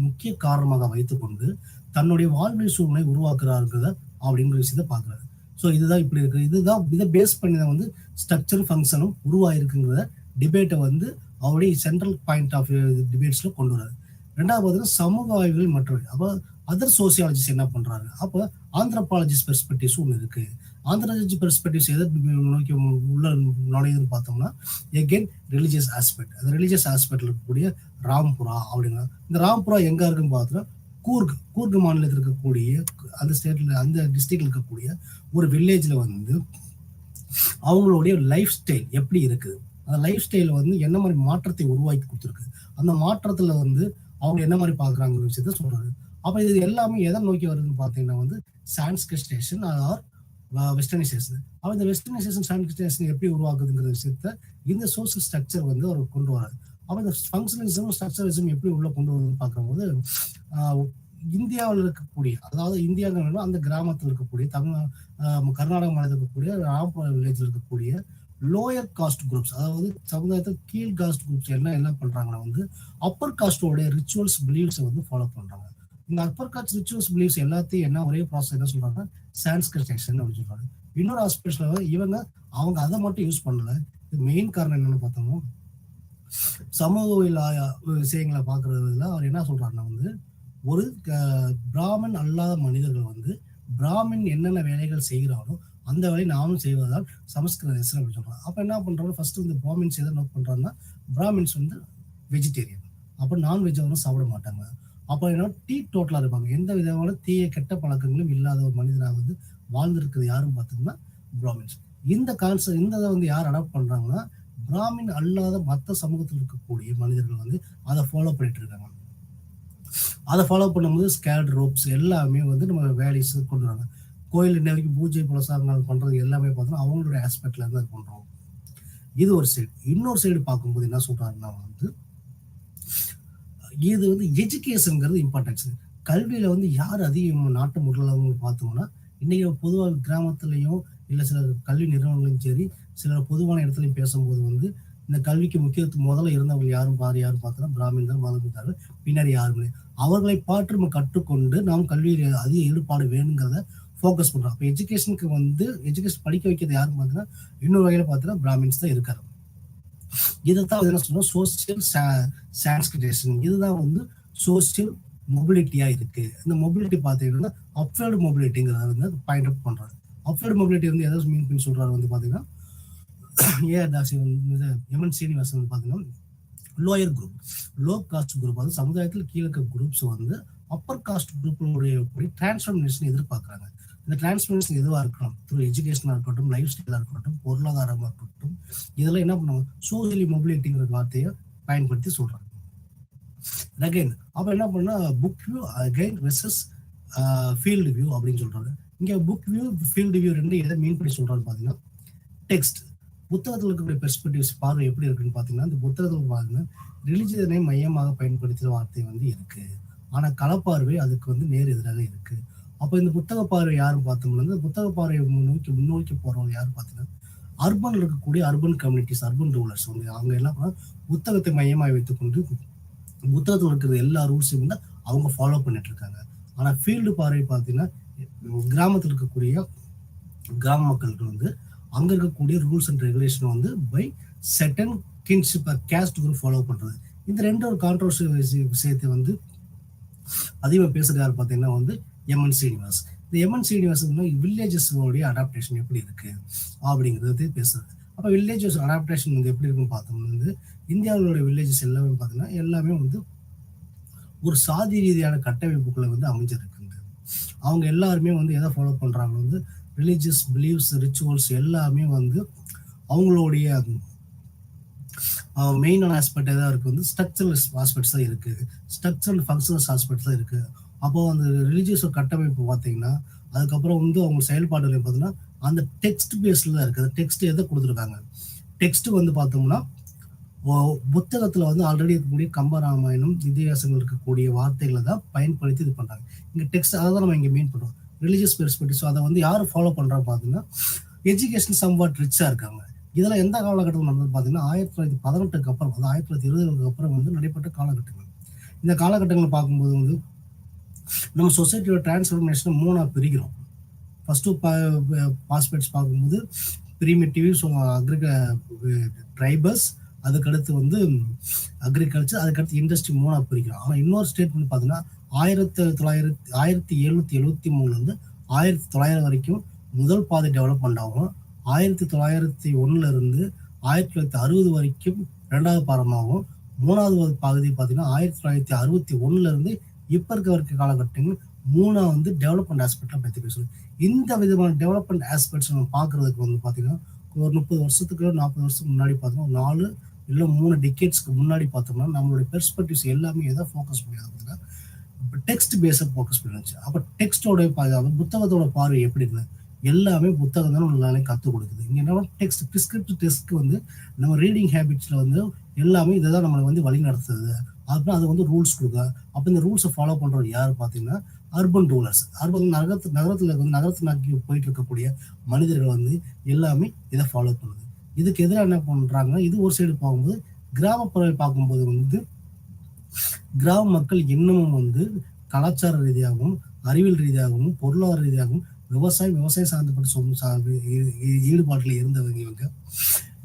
முக்கிய காரணமாக வைத்துக்கொண்டு தன்னுடைய வாழ்வியல் சூழ்நிலை உருவாக்குறாருங்கிறத அப்படிங்கிற விஷயத்த பார்க்குறாரு. ஸோ இதுதான் இப்படி இருக்கு, இதுதான் இதை பேஸ் பண்ணி தான் வந்து ஸ்ட்ரக்சர் ஃபங்க்ஷனும் உருவாயிருக்குங்கிறத டிபேட்டை வந்து அவருடைய சென்ட்ரல் பாயிண்ட் ஆஃப் டிபேட்ஸ்ல கொண்டு வராரு. ரெண்டாவது பார்த்தீங்கன்னா சமூக ஆய்வுகள் மற்றவை. அப்போ அதர் சோசியாலஜிஸ்ட் என்ன பண்றாங்க, அப்போ ஆந்த்ரோபாலஜிஸ்ட் பெர்ஸ்பெக்டிவ்ஸ் ஒன்று இருக்கு. ஆந்த்ரோபாலஜி பெர்ஸ்பெக்டிவ்ஸ் எதை நோக்கி உள்ள நுழையுதுன்னு பார்த்தோம்னா எகெயின் ரிலிஜியஸ் ஆஸ்பெக்ட். அந்த ரிலிஜியஸ் ஆஸ்பெக்ட்ல இருக்கக்கூடிய ராம்புரா அப்படின்னா, இந்த ராம்புரா எங்க இருக்குன்னு பார்த்தோம்னா கூர்க் மாநிலத்தில் இருக்கக்கூடிய அந்த ஸ்டேட்ல அந்த டிஸ்ட்ரிக்ட்ல இருக்கக்கூடிய ஒரு வில்லேஜ்ல வந்து அவங்களுடைய லைஃப் ஸ்டைல் எப்படி இருக்குது, அந்த லைஃப் ஸ்டைல வந்து என்ன மாதிரி மாற்றத்தை உருவாக்கி கொடுத்துருக்கு, அந்த மாற்றத்துல வந்து அவங்க என்ன மாதிரி பாக்குறாங்கிற விஷயத்த சொல்றாரு. அப்ப இது எல்லாமே எதை நோக்கி வருதுன்னு பாத்தீங்கன்னா வந்து சான்ஸ்கிரிஸ்டேஷன் ஆர் வெஸ்டர்னைசேஷன். அப்ப இந்த வெஸ்டர்னைசேஷன் சான்ஸ்கிரிஸ்டேஷன் எப்படி உருவாக்குதுங்கிற விஷயத்த இந்த சோசியல் ஸ்ட்ரக்சர் வந்து அவர் கொண்டு வராது. அப்ப இந்த ஃபங்க்ஷனலிசம் ஸ்ட்ரக்சரலிசம் எப்படி உள்ள கொண்டு வருதுன்னு பார்க்கும்போது இந்தியாவில் இருக்கக்கூடிய, அதாவது இந்தியாவில் அந்த கிராமத்தில் இருக்கக்கூடிய கர்நாடக மாநிலத்தில் இருக்கக்கூடிய ராம்புரா வில்லேஜில் இருக்கக்கூடிய லோயர் காஸ்ட் குரூப்ஸ், அதாவது சமுதாயத்தில் கீழ் காஸ்ட் குரூப்ஸ் என்ன பண்றாங்கன்னா வந்து அப்பர் காஸ்டோட ரிச்சுவல்ஸ் பிலீவ்ஸை வந்து ஃபாலோ பண்றாங்க. இந்த அப்பர் காஸ்ட் ரிச்சுவல்ஸ் பிலீவ்ஸ் எல்லாத்தையும் என்ன ஒரே ப்ராசஸ் என்ன சொல்றாங்க, சான்ஸ்கிரிஸ்டேஷன் அப்படின்னு சொல்றாங்க. இன்னொரு ஆஸ்பெக்ட்ல அவங்க அதை மட்டும் யூஸ் பண்ணல. மெயின் காரணம் என்னன்னு பார்த்தோம்னா சமூகவியல் விஷயங்களை பார்க்கறதுல அவர் என்ன சொல்றாருன்னா வந்து ஒரு பிராமன் அல்லாத மனிதர்கள் வந்து பிராமின் என்னென்ன வேலைகள் செய்கிறாரோ அந்த வேலையை நானும் செய்வதால் சமஸ்கிருதேசன் அப்படின்னு சொல்றாங்க. அப்ப என்ன பண்றாங்க, ஃபர்ஸ்ட் வந்து பிராமின்ஸ் எதை நோட் பண்றாங்கன்னா பிராமின்ஸ் வந்து வெஜிடேரியன், அப்ப நான்வெஜ் அவரும் சாப்பிட மாட்டாங்க. அப்ப என்ன டீ டோட்டலா இருப்பாங்க, எந்த விதமான தீய கெட்ட பழக்கங்களும் இல்லாத ஒரு மனிதனாக வந்து வாழ்ந்திருக்கிறது யாரும் பார்த்தோம்னா பிராமின்ஸ். இந்த கான்செப்ட் இந்த வந்து யார் அடாப்ட் பண்றாங்கன்னா பிராமின் அல்லாத மற்ற சமூகத்தில் இருக்கக்கூடிய மனிதர்கள் வந்து அதை ஃபாலோ பண்ணிட்டு இருக்காங்க. அதை ஃபாலோ பண்ணும்போது ஸ்கேல்ட் ரோப்ஸ் எல்லாமே வந்து நம்ம வேலைஸ் கொண்டு வராங்க. கோயில் இன்ன வரைக்கும் பூஜை புலசாரங்கள் பண்றது எல்லாமே பார்த்தோம்னா அவங்களுடைய ஆஸ்பெக்ட்ல இருந்து அது பண்றோம். இது ஒரு சைடு. இன்னொரு சைடு பார்க்கும்போது என்ன சொல்றாருன்னா வந்து இது வந்து எஜுகேஷன்ங்கிறது இம்பார்ட்டன்ஸ். கல்வியில வந்து யார் அதிகம் நாட்டு முதல்வங்க பார்த்தோம்னா இன்னைக்கு பொதுவாக கிராமத்துலையும் இல்லை சில கல்வி நிறுவனங்களையும் சரி சில பொதுவான இடத்துலையும் பேசும்போது வந்து இந்த கல்விக்கு முக்கியத்துவம் முதல்ல இருந்தவங்க யாரும் பார்த்தோம்னா பிராமின் தான் மதமித்தார்கள், பின்னாடி யாருமே. அவர்களை பாட்டு நம்ம கற்றுக்கொண்டு நாம் கல்வியில் அதிக ஈடுபாடு வேணுங்கிறத ஃபோக்கஸ் பண்றோம். அப்போ எஜுகேஷனுக்கு வந்து எஜுகேஷன் படிக்க வைக்கிறது யாருன்னு பார்த்தீங்கன்னா இன்னொரு வகையில பார்த்தீங்கன்னா பிராமின்ஸ் தான் இருக்காரு. இதைத்தான் என்ன சொல்றோம், சோசியல் சான்ஸ்கிரிட்டேஷன். இதுதான் வந்து சோசியல் மொபிலிட்டியா இருக்கு. இந்த மொபிலிட்டி பார்த்தீங்கன்னா அப்வேர்டு மொபிலிட்டிங்கிறத வந்து பாயிண்ட் அவுட் பண்றாரு. அப்வேர்டு மொபிலிட்டி வந்து எதாவது மீன் பண்ணி சொல்றாரு வந்து பாத்தீங்கன்னா ஏஆர் எம்என் சீனிவாசன் வந்து பாத்தீங்கன்னா lower group, low cost group, அது சமுதாயத்தில் கீழே இருக்க குரூப்ஸ் வந்து அப்பர் காஸ்ட் குரூப்னுடைய டிரான்ஸ்ஃபர்மேஷன் எதிர்பார்க்குறாங்க. இந்த டிரான்ஸ்ஃபர்மேஷன் எதுவாக இருக்கணும், த்ரூ எஜுகேஷனாக இருக்கட்டும், லைஃப் ஸ்டைலாக இருக்கட்டும், பொருளாதாரமாக இருக்கட்டும், இதெல்லாம் என்ன பண்ணுவாங்க சோசியலி மொபிலிட்டிங்கிற வார்த்தையை பயன்படுத்தி சொல்றாங்க. அகைன் அப்ப என்ன பண்ணா book view again versus field view அப்படின்னு சொல்றாங்க. இங்க புக் வியூ ஃபீல்டு வியூ ரெண்டு எதை மீன் பண்ணி சொல்றான்னு பாத்தீங்கன்னா டெக்ஸ்ட் புத்தகத்தில் இருக்கக்கூடிய பெர்ஸ்பெக்டிவ்ஸ் பார்வை எப்படி இருக்குன்னு பாத்தீங்கன்னா இந்த புத்தகத்தில் பாத்தீங்கன்னா ரிலிஜியனை மையமாக பயன்படுத்துகிற வார்த்தை வந்து இருக்கு, ஆனா களப்பார்வை அதுக்கு வந்து நேர் எதிராக இருக்கு. அப்போ இந்த புத்தக பார்வை யாரும் பார்த்தோம்னா இந்த புத்தக பார்வையை முன்னோக்கி போறவங்க யாரும் பார்த்தீங்கன்னா அர்பன்ல இருக்கக்கூடிய அர்பன் கம்யூனிட்டிஸ், அர்பன் ரூலர்ஸ் வந்து அவங்க என்ன பண்ணா புத்தகத்தை மையமாக வைத்துக்கொண்டு புத்தகத்தில் இருக்கிற எல்லா ரூல்ஸையும் வந்து அவங்க ஃபாலோ பண்ணிட்டு இருக்காங்க. ஆனா ஃபீல்டு பார்வை பார்த்தீங்கன்னா கிராமத்தில் இருக்கக்கூடிய கிராம மக்களுக்கு வந்து அங்க இருக்கக்கூடிய ரூல்ஸ் அண்ட் ரெகுலேஷன் வந்து by certain kinship caste group follow பண்றது. இந்த ரெண்டு ஒரு கான்ட்ரோவர்சி விஷயத்தை வந்து அதிகமாக பேசுறது யார் பார்த்தீங்கன்னா வந்து எம்என் சீனிவாஸ். இந்த எம்என் சீனிவாஸ் வில்லேஜஸோடைய அடாப்டேஷன் எப்படி இருக்கு அப்படிங்கிறது பேசுறது. அப்போ வில்லேஜஸ் அடாப்டேஷன் வந்து எப்படி இருக்குன்னு பார்த்தோம்னா வந்து இந்தியாவுடைய வில்லேஜஸ் எல்லாமே பார்த்தீங்கன்னா எல்லாமே வந்து ஒரு சாதி ரீதியான கட்டமைப்புக்குள்ள வந்து அமைஞ்சிருக்கு. அவங்க எல்லாருமே வந்து எதை ஃபாலோ பண்றாங்க வந்து ரிலீஜியஸ் பிலீவ்ஸ் ரிச்சுவல்ஸ் எல்லாமே வந்து அவங்களுடைய மெயினான ஆஸ்பெக்ட் எதாவது இருக்கு வந்து ஸ்ட்ரக்சரல் ஆஸ்பெக்ட்ஸ் தான் இருக்கு, ஸ்ட்ரக்சரல் ஃபங்க்ஷனல் ஆஸ்பெக்ட்ஸ் தான் இருக்கு. அப்போ அந்த ரிலீஜியஸ் கட்டமைப்பு பார்த்தீங்கன்னா அதுக்கப்புறம் வந்து அவங்க செயல்பாடுகள் பார்த்தீங்கன்னா அந்த டெக்ஸ்ட் பேஸ்ல தான் இருக்கு. டெக்ஸ்ட் எதை கொடுத்துருக்காங்க, டெக்ஸ்ட் வந்து பார்த்தோம்னா புத்தகத்துல வந்து ஆல்ரெடி இருக்கக்கூடிய கம்பராமாயணம் இதிகாசங்கள் இருக்கக்கூடிய வார்த்தைகளை தான் பயன்படுத்தி இது பண்றாங்க. இங்க டெக்ஸ்ட் அதை தான் நம்ம இங்க மீன் பண்றோம் ரிலீஜியஸ் பெர்ஸ்பெக்டிவ். அதை வந்து யாரும் ஃபாலோ பண்றா பார்த்தீங்கன்னா எஜுகேஷன் சம்வாட் ரிச்சா இருக்காங்க. இதெல்லாம் எந்த காலகட்டத்தில் நடந்தது பார்த்தீங்கன்னா 1918க்கு அப்புறம், அது 1920களுக்கு அப்புறம் வந்து நடைபெற்ற காலகட்டங்கள். இந்த காலகட்டங்களை பார்க்கும்போது வந்து நம்ம சொசைட்டியோட டிரான்ஸ்ஃபர்மேஷனை 3ஆ பிரிக்கிறோம். ஃபர்ஸ்ட்டு பாஸ்பேட்ஸ் பார்க்கும்போது பிரிமிட்டிவ்ஸ், ட்ரைபஸ், அதுக்கடுத்து வந்து அக்ரிகல்ச்சர், அதுக்கடுத்து இண்டஸ்ட்ரி 3ஆ பிரிக்கிறோம். ஆனால் இன்னொரு ஸ்டேட்மெண்ட் பார்த்தீங்கன்னா 1773 1900 வரைக்கும் முதல் பாதை டெவலப்மெண்ட் ஆகும். 1901 இருந்து 1960 வரைக்கும் 2வது பாடமாகும். 3வது பகுதி பார்த்தீங்கன்னா 1961 இருந்து இப்போ இருக்க காலகட்டங்கள் 3ஆ வந்து டெவலப்மெண்ட் ஆஸ்பெக்ட்லாம் பற்றி பேசுவோம். இந்த விதமான டெவலப்மெண்ட் ஆஸ்பெக்ட்ஸ் நம்ம பார்க்குறதுக்கு வந்து பார்த்தீங்கன்னா ஒரு 30 வருஷத்துக்கு 40 வருஷத்துக்கு முன்னாடி பார்த்தோம்னா 4 இல்லை 3 டிகேட்ஸ்க்கு முன்னாடி பார்த்தோம்னா நம்மளுடைய பெர்ஸ்பெக்டிவ்ஸ் எல்லாமே எதை ஃபோக்கஸ் பண்ணியது அப்படின்னா டெக்ஸ்ட் பேஸை ஃபோக்கஸ் பண்ணிருந்துச்சு. அப்போ டெக்ஸ்டோட புத்தகத்தோட பார்வை எப்படி இருந்தது? எல்லாமே புத்தகம் தான் நம்மளால கற்றுக் கொடுக்குது. இங்கே என்ன டெக்ஸ்ட் ப்ரிஸ்கிரிப்ட் டெஸ்ட்க்கு வந்து நம்ம ரீடிங் ஹேபிட்ஸில் வந்து எல்லாமே இதை தான் நம்மளை வந்து வழி நடத்துது. அப்புறம் அது வந்து ரூல்ஸ் கொடுக்க. அப்போ இந்த ரூல்ஸை ஃபாலோ பண்ணுறது யார் பார்த்தீங்கன்னா அர்பன் ரூலர்ஸ். அர்பன் நகரத்தில் வந்து நகரத்தை நோக்கி போயிட்டு இருக்கக்கூடிய மனிதர்கள் வந்து எல்லாமே இதை ஃபாலோ பண்ணுது. இதுக்கு எதிராக என்ன பண்ணுறாங்க? இது ஒரு சைடு போகும்போது கிராமப்புற பார்க்கும்போது வந்து கிராம மக்கள் இன்னமும் வந்து கலாச்சார ரீதியாகவும் அறிவியல் ரீதியாகவும் பொருளாதார ரீதியாகவும் விவசாயம் சார்ந்தப்பட்ட ஈடுபாட்டில் இருந்தவங்க இவங்க.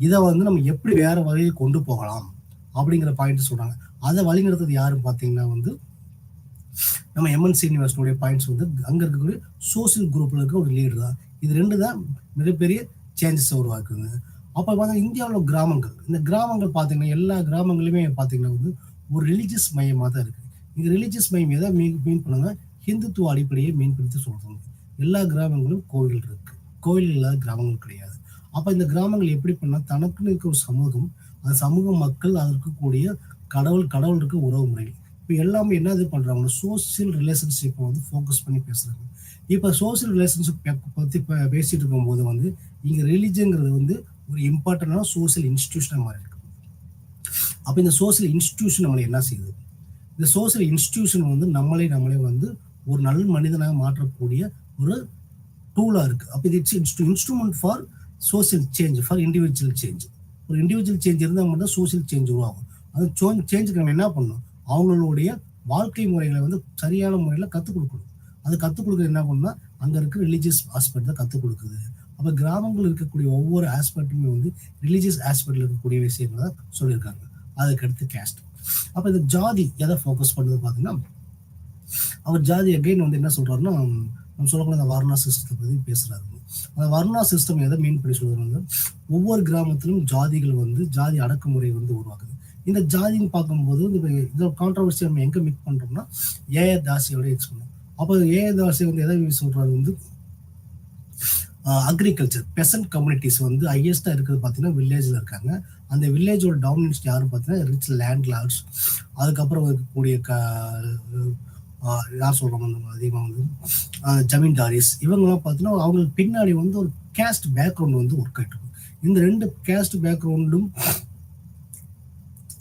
இதை வந்து நம்ம எப்படி வேற வகையில் கொண்டு போகலாம் அப்படிங்கிற பாயிண்ட் சொல்றாங்க. அதை வழிநடத்துறது யாருன்னு பார்த்தீங்கன்னா வந்து நம்ம எம்என் சீனிவாசனுடைய பாயிண்ட்ஸ் வந்து அங்க இருக்கக்கூடிய சோசியல் குரூப்ல இருக்க ஒரு லீடர் தான். இது 2 தான் மிகப்பெரிய சேஞ்சஸ் உருவாக்குது. அப்போ பார்த்தா இந்தியாவில் கிராமங்கள், இந்த கிராமங்கள் பார்த்தீங்கன்னா எல்லா கிராமங்களுமே பார்த்தீங்கன்னா வந்து ஒரு ரிலீஜியஸ் மையமாக தான் இருக்கு. இந்த ரிலீஜியஸ் மையம் எதை மீன் பண்ணுங்க? ஹிந்துத்துவ அடிப்படையை மீன்படுத்தி சொல்றாங்க. எல்லா கிராமங்களும் கோவில் இருக்கு, கோவில் இல்லாத கிராமங்கள் கிடையாது. அப்ப இந்த கிராமங்கள் எப்படி பண்ணா தனக்குன்னு இருக்க ஒரு சமூகம், அந்த சமூக மக்கள் அது இருக்கக்கூடிய கடவுள் இருக்க உறவு முறைகள் இப்போ எல்லாமே என்ன இது பண்றாங்கன்னா சோசியல் ரிலேஷன்ஷிப்பை வந்து ஃபோக்கஸ் பண்ணி பேசுறாங்க. இப்போ சோசியல் ரிலேஷன்ஷிப் பத்தி பேசிட்டு இருக்கும்போது வந்து இங்க ரிலிஜன்ங்கிறது வந்து ஒரு இம்பார்ட்டன்டான சோசியல் இன்ஸ்டிடியூஷனாக மாறி இருக்கு. அப்போ இந்த சோசியல் இன்ஸ்டிடியூஷன் நம்மளை என்ன செய்யுது? இந்த சோசியல் இன்ஸ்டிடியூஷன் வந்து நம்மளே வந்து ஒரு நல்ல மனிதனாக மாற்றக்கூடிய ஒரு டூலா இருக்கு. அப்போ இது instrument for social change, for individual change. ஒரு இண்டிவிஜுவல் சேஞ்ச் இருந்தால் மட்டும் சோசியல் சேஞ்ச் உருவாகும். அது சேஞ்சுக்கு நம்ம என்ன பண்ணணும்? அவங்களுடைய வாழ்க்கை முறைகளை வந்து சரியான முறையில் கற்றுக் கொடுக்கணும். அது கற்றுக் கொடுக்குறது என்ன பண்ணா அங்கே இருக்க ரிலீஜியஸ் ஆஸ்பெக்ட் தான் கற்றுக் கொடுக்குது. அப்போ கிராமங்கள் இருக்கக்கூடிய ஒவ்வொரு ஆஸ்பெக்ட்டுமே வந்து ரிலீஜியஸ் ஆஸ்பெக்ட்ல இருக்கக்கூடிய விஷயங்களை தான் சொல்லியிருக்காங்க. அதுக்கடுத்து கேஸ்ட். அப்போ இந்த ஜாதி எதை ஃபோக்கஸ் பண்ணுறது பார்த்தீங்கன்னா அவர் ஜாதி அகைன் வந்து என்ன சொல்றாருன்னா நம்ம சொல்லக்கூடிய அந்த வர்ணா சிஸ்டத்தை பற்றி பேசுறாரு. அந்த வர்ணா சிஸ்டம் எதை மீன் பண்ணி சொல்றாங்க? ஒவ்வொரு கிராமத்திலும் ஜாதிகள் வந்து ஜாதி அடக்குமுறை வந்து உருவாக்குது. இந்த ஜாதின்னு பார்க்கும்போது இந்த கான்ட்ரவர்சி நம்ம எங்க மீட் பண்றோம்னா ஏஆர் தாசியோட எக்ஸ் பண்ணும். அப்போ ஏஆர் தாசி வந்து எதை சொல்றாரு வந்து அக்ரிகல்ச்சர் பெசன்ட் கம்யூனிட்டிஸ் வந்து ஹையஸ்டா இருக்கிறது பார்த்தீங்கன்னா வில்லேஜ்ல இருக்காங்க. அந்த வில்லேஜோட டாமினன்ஸ் யாரும் பார்த்தீங்கன்னா ரிச் லேண்ட் லார்ட்ஸ், அதுக்கப்புறம் இருக்கக்கூடிய யார் சொல்றாங்க அதிகமாக வந்து ஜமீன்தாரிஸ், இவங்கெல்லாம் பார்த்தீங்கன்னா அவங்களுக்கு பின்னாடி வந்து ஒரு கேஸ்ட் பேக்ரவுண்ட் வந்து ஒர்க் ஆகிட்டு இருக்கும். இந்த 2 கேஸ்ட் பேக்ரவுண்டும்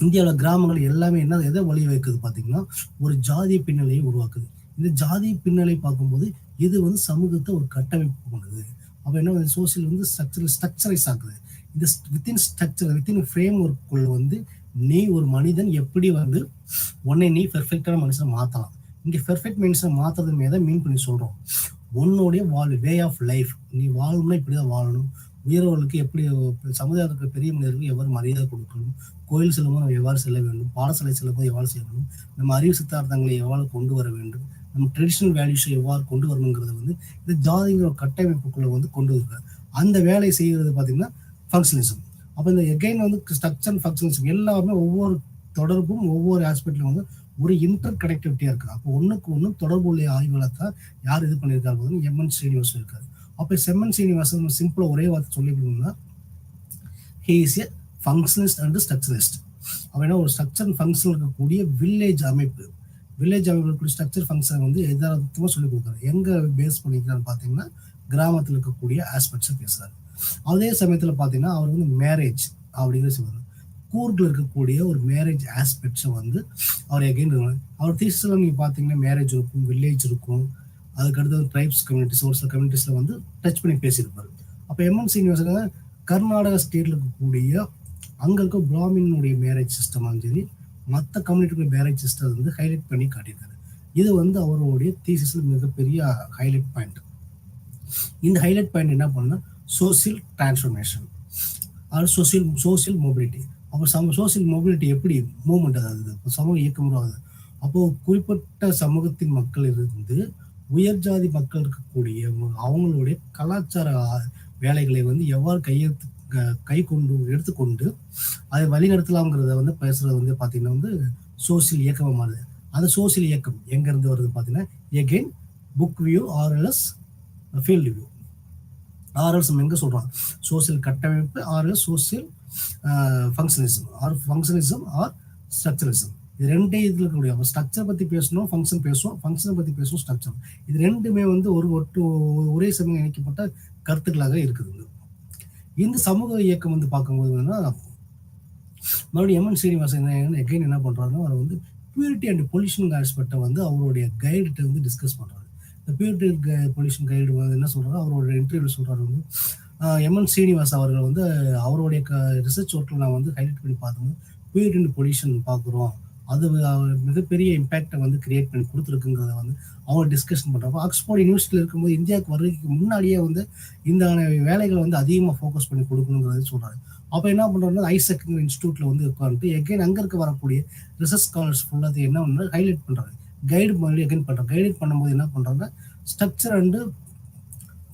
இந்தியாவில் கிராமங்கள் எல்லாமே என்ன எதை வழி வைக்குது பார்த்தீங்கன்னா ஒரு ஜாதிய பின்னலையை உருவாக்குது. இந்த ஜாதிய பின்னலை பார்க்கும்போது இது வந்து சமூகத்தை ஒரு கட்டமைப்பு பண்ணுது. அப்போ என்ன சோசியல் வந்து ஸ்ட்ரக்சரைஸ் ஆகுது. இந்த வித்தின் ஃப்ரேம் ஒர்க்குள்ள வந்து நீ ஒரு மனிதன் எப்படி வந்து உன்னை நீ பெர்ஃபெக்டான மனுஷனை மாற்றலாம். இங்கே பெர்ஃபெக்ட் மனுஷனை மாற்றுறது மேலே மீன் பண்ணி சொல்கிறோம். உன்னுடைய வே ஆஃப் லைஃப், நீ வாழணும்னா இப்படிதான் வாழணும், உயர்வுகளுக்கு எப்படி சமுதாயத்துக்கு பெரிய மனிதர்களுக்கு எவ்வாறு மரியாதை கொடுக்கணும், கோயில் செல்லும்போது நம்ம எவ்வாறு செல்ல வேண்டும், பாடசாலை செல்லும்போது எவ்வாறு செய்ய வேண்டும், நம்ம அறிவு சித்தார்த்தங்களை எவ்வாறு கொண்டு வர வேண்டும், நம்ம ட்ரெடிஷனல் வேல்யூஸை எவ்வாறு கொண்டு வரணுங்கிறது வந்து இந்த ஜாதிங்கிற கட்டமைப்புக்குள்ள வந்து கொண்டு வருவாங்க. அந்த வேலையை செய்கிறது பார்த்தீங்கன்னா ஃபங்க்ஷனிசம். அப்போ இந்த எகைன் வந்து ஸ்ட்ரக்சர் அண்ட் ஃபங்க்ஷனிசம் எல்லாமே ஒவ்வொரு தொடர்பும் ஒவ்வொரு ஆஸ்பெக்ட்ல வந்து ஒரு இன்டர் கனெக்டிவிட்டியா இருக்கு. அப்போ ஒன்றுக்கு ஒன்று தொடர்பு உள்ள ஆய்வுகளை தான் யார் இது பண்ணியிருக்காரு? எம்என் ஸ்ரீனிவாசன் இருக்காரு. அப்போ எம்என் ஸ்ரீனிவாசன் சிம்பிளா ஒரே வார்த்தை சொல்லிக்கணும்னா ஹி இஸ் எ ஃபங்க்ஷனிஸ்ட் அண்ட் ஸ்ட்ரக்சரிஸ்ட். அப்படின்னா ஒரு ஸ்ட்ரக்சர் அண்ட் ஃபங்க்ஷன் இருக்கக்கூடிய வில்லேஜ் அமைப்பு இருக்கக்கூடிய ஸ்ட்ரக்சர் ஃபங்க்ஷன் வந்து எதார்த்தமாக சொல்லிக் கொடுக்குறாரு. எங்க பேஸ் பண்ணிக்கிறான்னு பார்த்தீங்கன்னா கிராமத்தில் இருக்கக்கூடிய ஆஸ்பெக்ட்ஸை பேசுறாரு. அதே சமயத்தில் பார்த்தீங்கன்னா அவர் வந்து மேரேஜ் அப்படிங்கிற சொல்றாரு. கூர்கில் இருக்கக்கூடிய ஒரு மேரேஜ் ஆஸ்பெக்ட்ஸை வந்து அவர் எகைன் அவர் தீசில் நீங்கள் பார்த்தீங்கன்னா மேரேஜ் இருக்கும், வில்லேஜ் இருக்கும், அதுக்கடுத்து ட்ரைப்ஸ் கம்யூனிட்டிஸ், ஒரு சில கம்யூனிட்டிஸில் வந்து டச் பண்ணி பேசியிருப்பாரு. அப்போ எம்என் சீனிவாசன் கர்நாடகா ஸ்டேட்ல இருக்கக்கூடிய அங்க இருக்க பிராமினுடைய மேரேஜ் சிஸ்டமும் சரி, மற்ற கம்யூனிட்டியோட மேரேஜ் சிஸ்டம் வந்து ஹைலைட் பண்ணி காட்டியிருக்காரு. இது வந்து அவருடைய தீசிஸ்ல மிகப்பெரிய ஹைலைட் பாயிண்ட். இந்த ஹைலைட் பாயிண்ட் என்ன பண்ணா சோசியல் டிரான்ஸ்ஃபர்மேஷன் அது சோசியல் மொபிலிட்டி. அப்போ சோசியல் மொபிலிட்டி எப்படி மூவ்மெண்ட் ஆகுது, சமூக இயக்கம் ஆகுது. அப்போ குறிப்பிட்ட சமூகத்தின் மக்கள் இருந்து உயர் ஜாதி மக்கள் இருக்கக்கூடிய அவங்களுடைய கலாச்சார வேலைகளை வந்து எவ்வாறு எடுத்துக்கொண்டு அதை வழிநடத்தலாம்ங்கிறத வந்து பேசுறது வந்து பார்த்தீங்கன்னா வந்து சோசியல் இயக்கமாக மாறுது. அந்த சோசியல் இயக்கம் எங்க இருந்து வருது பார்த்தீங்கன்னா again book view RLS field view. RLS எங்க சொல்றாங்க சோசியல் கட்டமைப்பு, ஆர்எல்எஸ் சோசியல் ஃபங்க்ஷனிசம் ஆர் ஸ்ட்ரக்சரலிசம். இது ரெண்டே இதுல இருக்கக்கூடிய ஸ்ட்ரக்சர் பத்தி பேசணும், ஃபங்க்ஷன் பேசுவோம், ஃபங்க்ஷனை பத்தி பேசுவோம், ஸ்ட்ரக்சர். இது ரெண்டுமே வந்து ஒரே சமயம் இணைக்கப்பட்ட கருத்துக்களாக இருக்குது. இந்த சமூக இயக்கம் வந்து பார்க்கும்போது மறுபடியும் எம்என் ஸ்ரீனிவாசன் எகைன் என்ன பண்றாருன்னா அவர் வந்து பியூரிட்டி அண்ட் பொல்யூஷன் ஆஸ்பெக்டை வந்து அவருடைய கைடுகிட்ட வந்து டிஸ்கஸ் பண்றாரு. இந்த பியூரிட்டி பொல்யூஷன் கைடு வந்து என்ன சொல்றாரு, அவரோட இன்டர்வியூ சொல்றாரு வந்து எம்என் ஸ்ரீனிவாஸ் அவர்கள் வந்து அவருடைய ரிசர்ச் ஒர்க்கில் நான் வந்து ஹைலைட் பண்ணி பார்த்தோம். பியூரிட்டி அண்ட் பொல்யூஷன் பார்க்குறோம், அது மிகப்பெரிய இம்பேக்டை வந்து கிரியேட் பண்ணி கொடுத்துருக்குங்கிறத வந்து அவங்க டிஸ்கஷன் பண்ணுறாங்க. ஆக்ஸ்போர்ட் யூனிவர்சிட்டியில் இருக்கும்போது இந்தியாவுக்கு வர்றதுக்கு முன்னாடியே வந்து இந்த வேலைகளை வந்து அதிகமாக ஃபோக்கஸ் பண்ணி கொடுக்கணுங்கிறது சொல்கிறாரு. அப்போ என்ன பண்ணுறாங்கன்னா ஐசெக் இன்ஸ்டியூட்டில் வந்து உட்காந்துட்டு எகைன் அங்கே இருக்க வரக்கூடிய ரிசர்ச் ஸ்காலர்ஸ் ஃபுல்லாக என்ன பண்ண ஹைலைட் பண்ணுறாங்க, கைடு பண்ணி எகைன் பண்ணுறாங்க. கைட் பண்ணும்போது என்ன பண்ணுறாங்க ஸ்ட்ரக்சர் அண்டு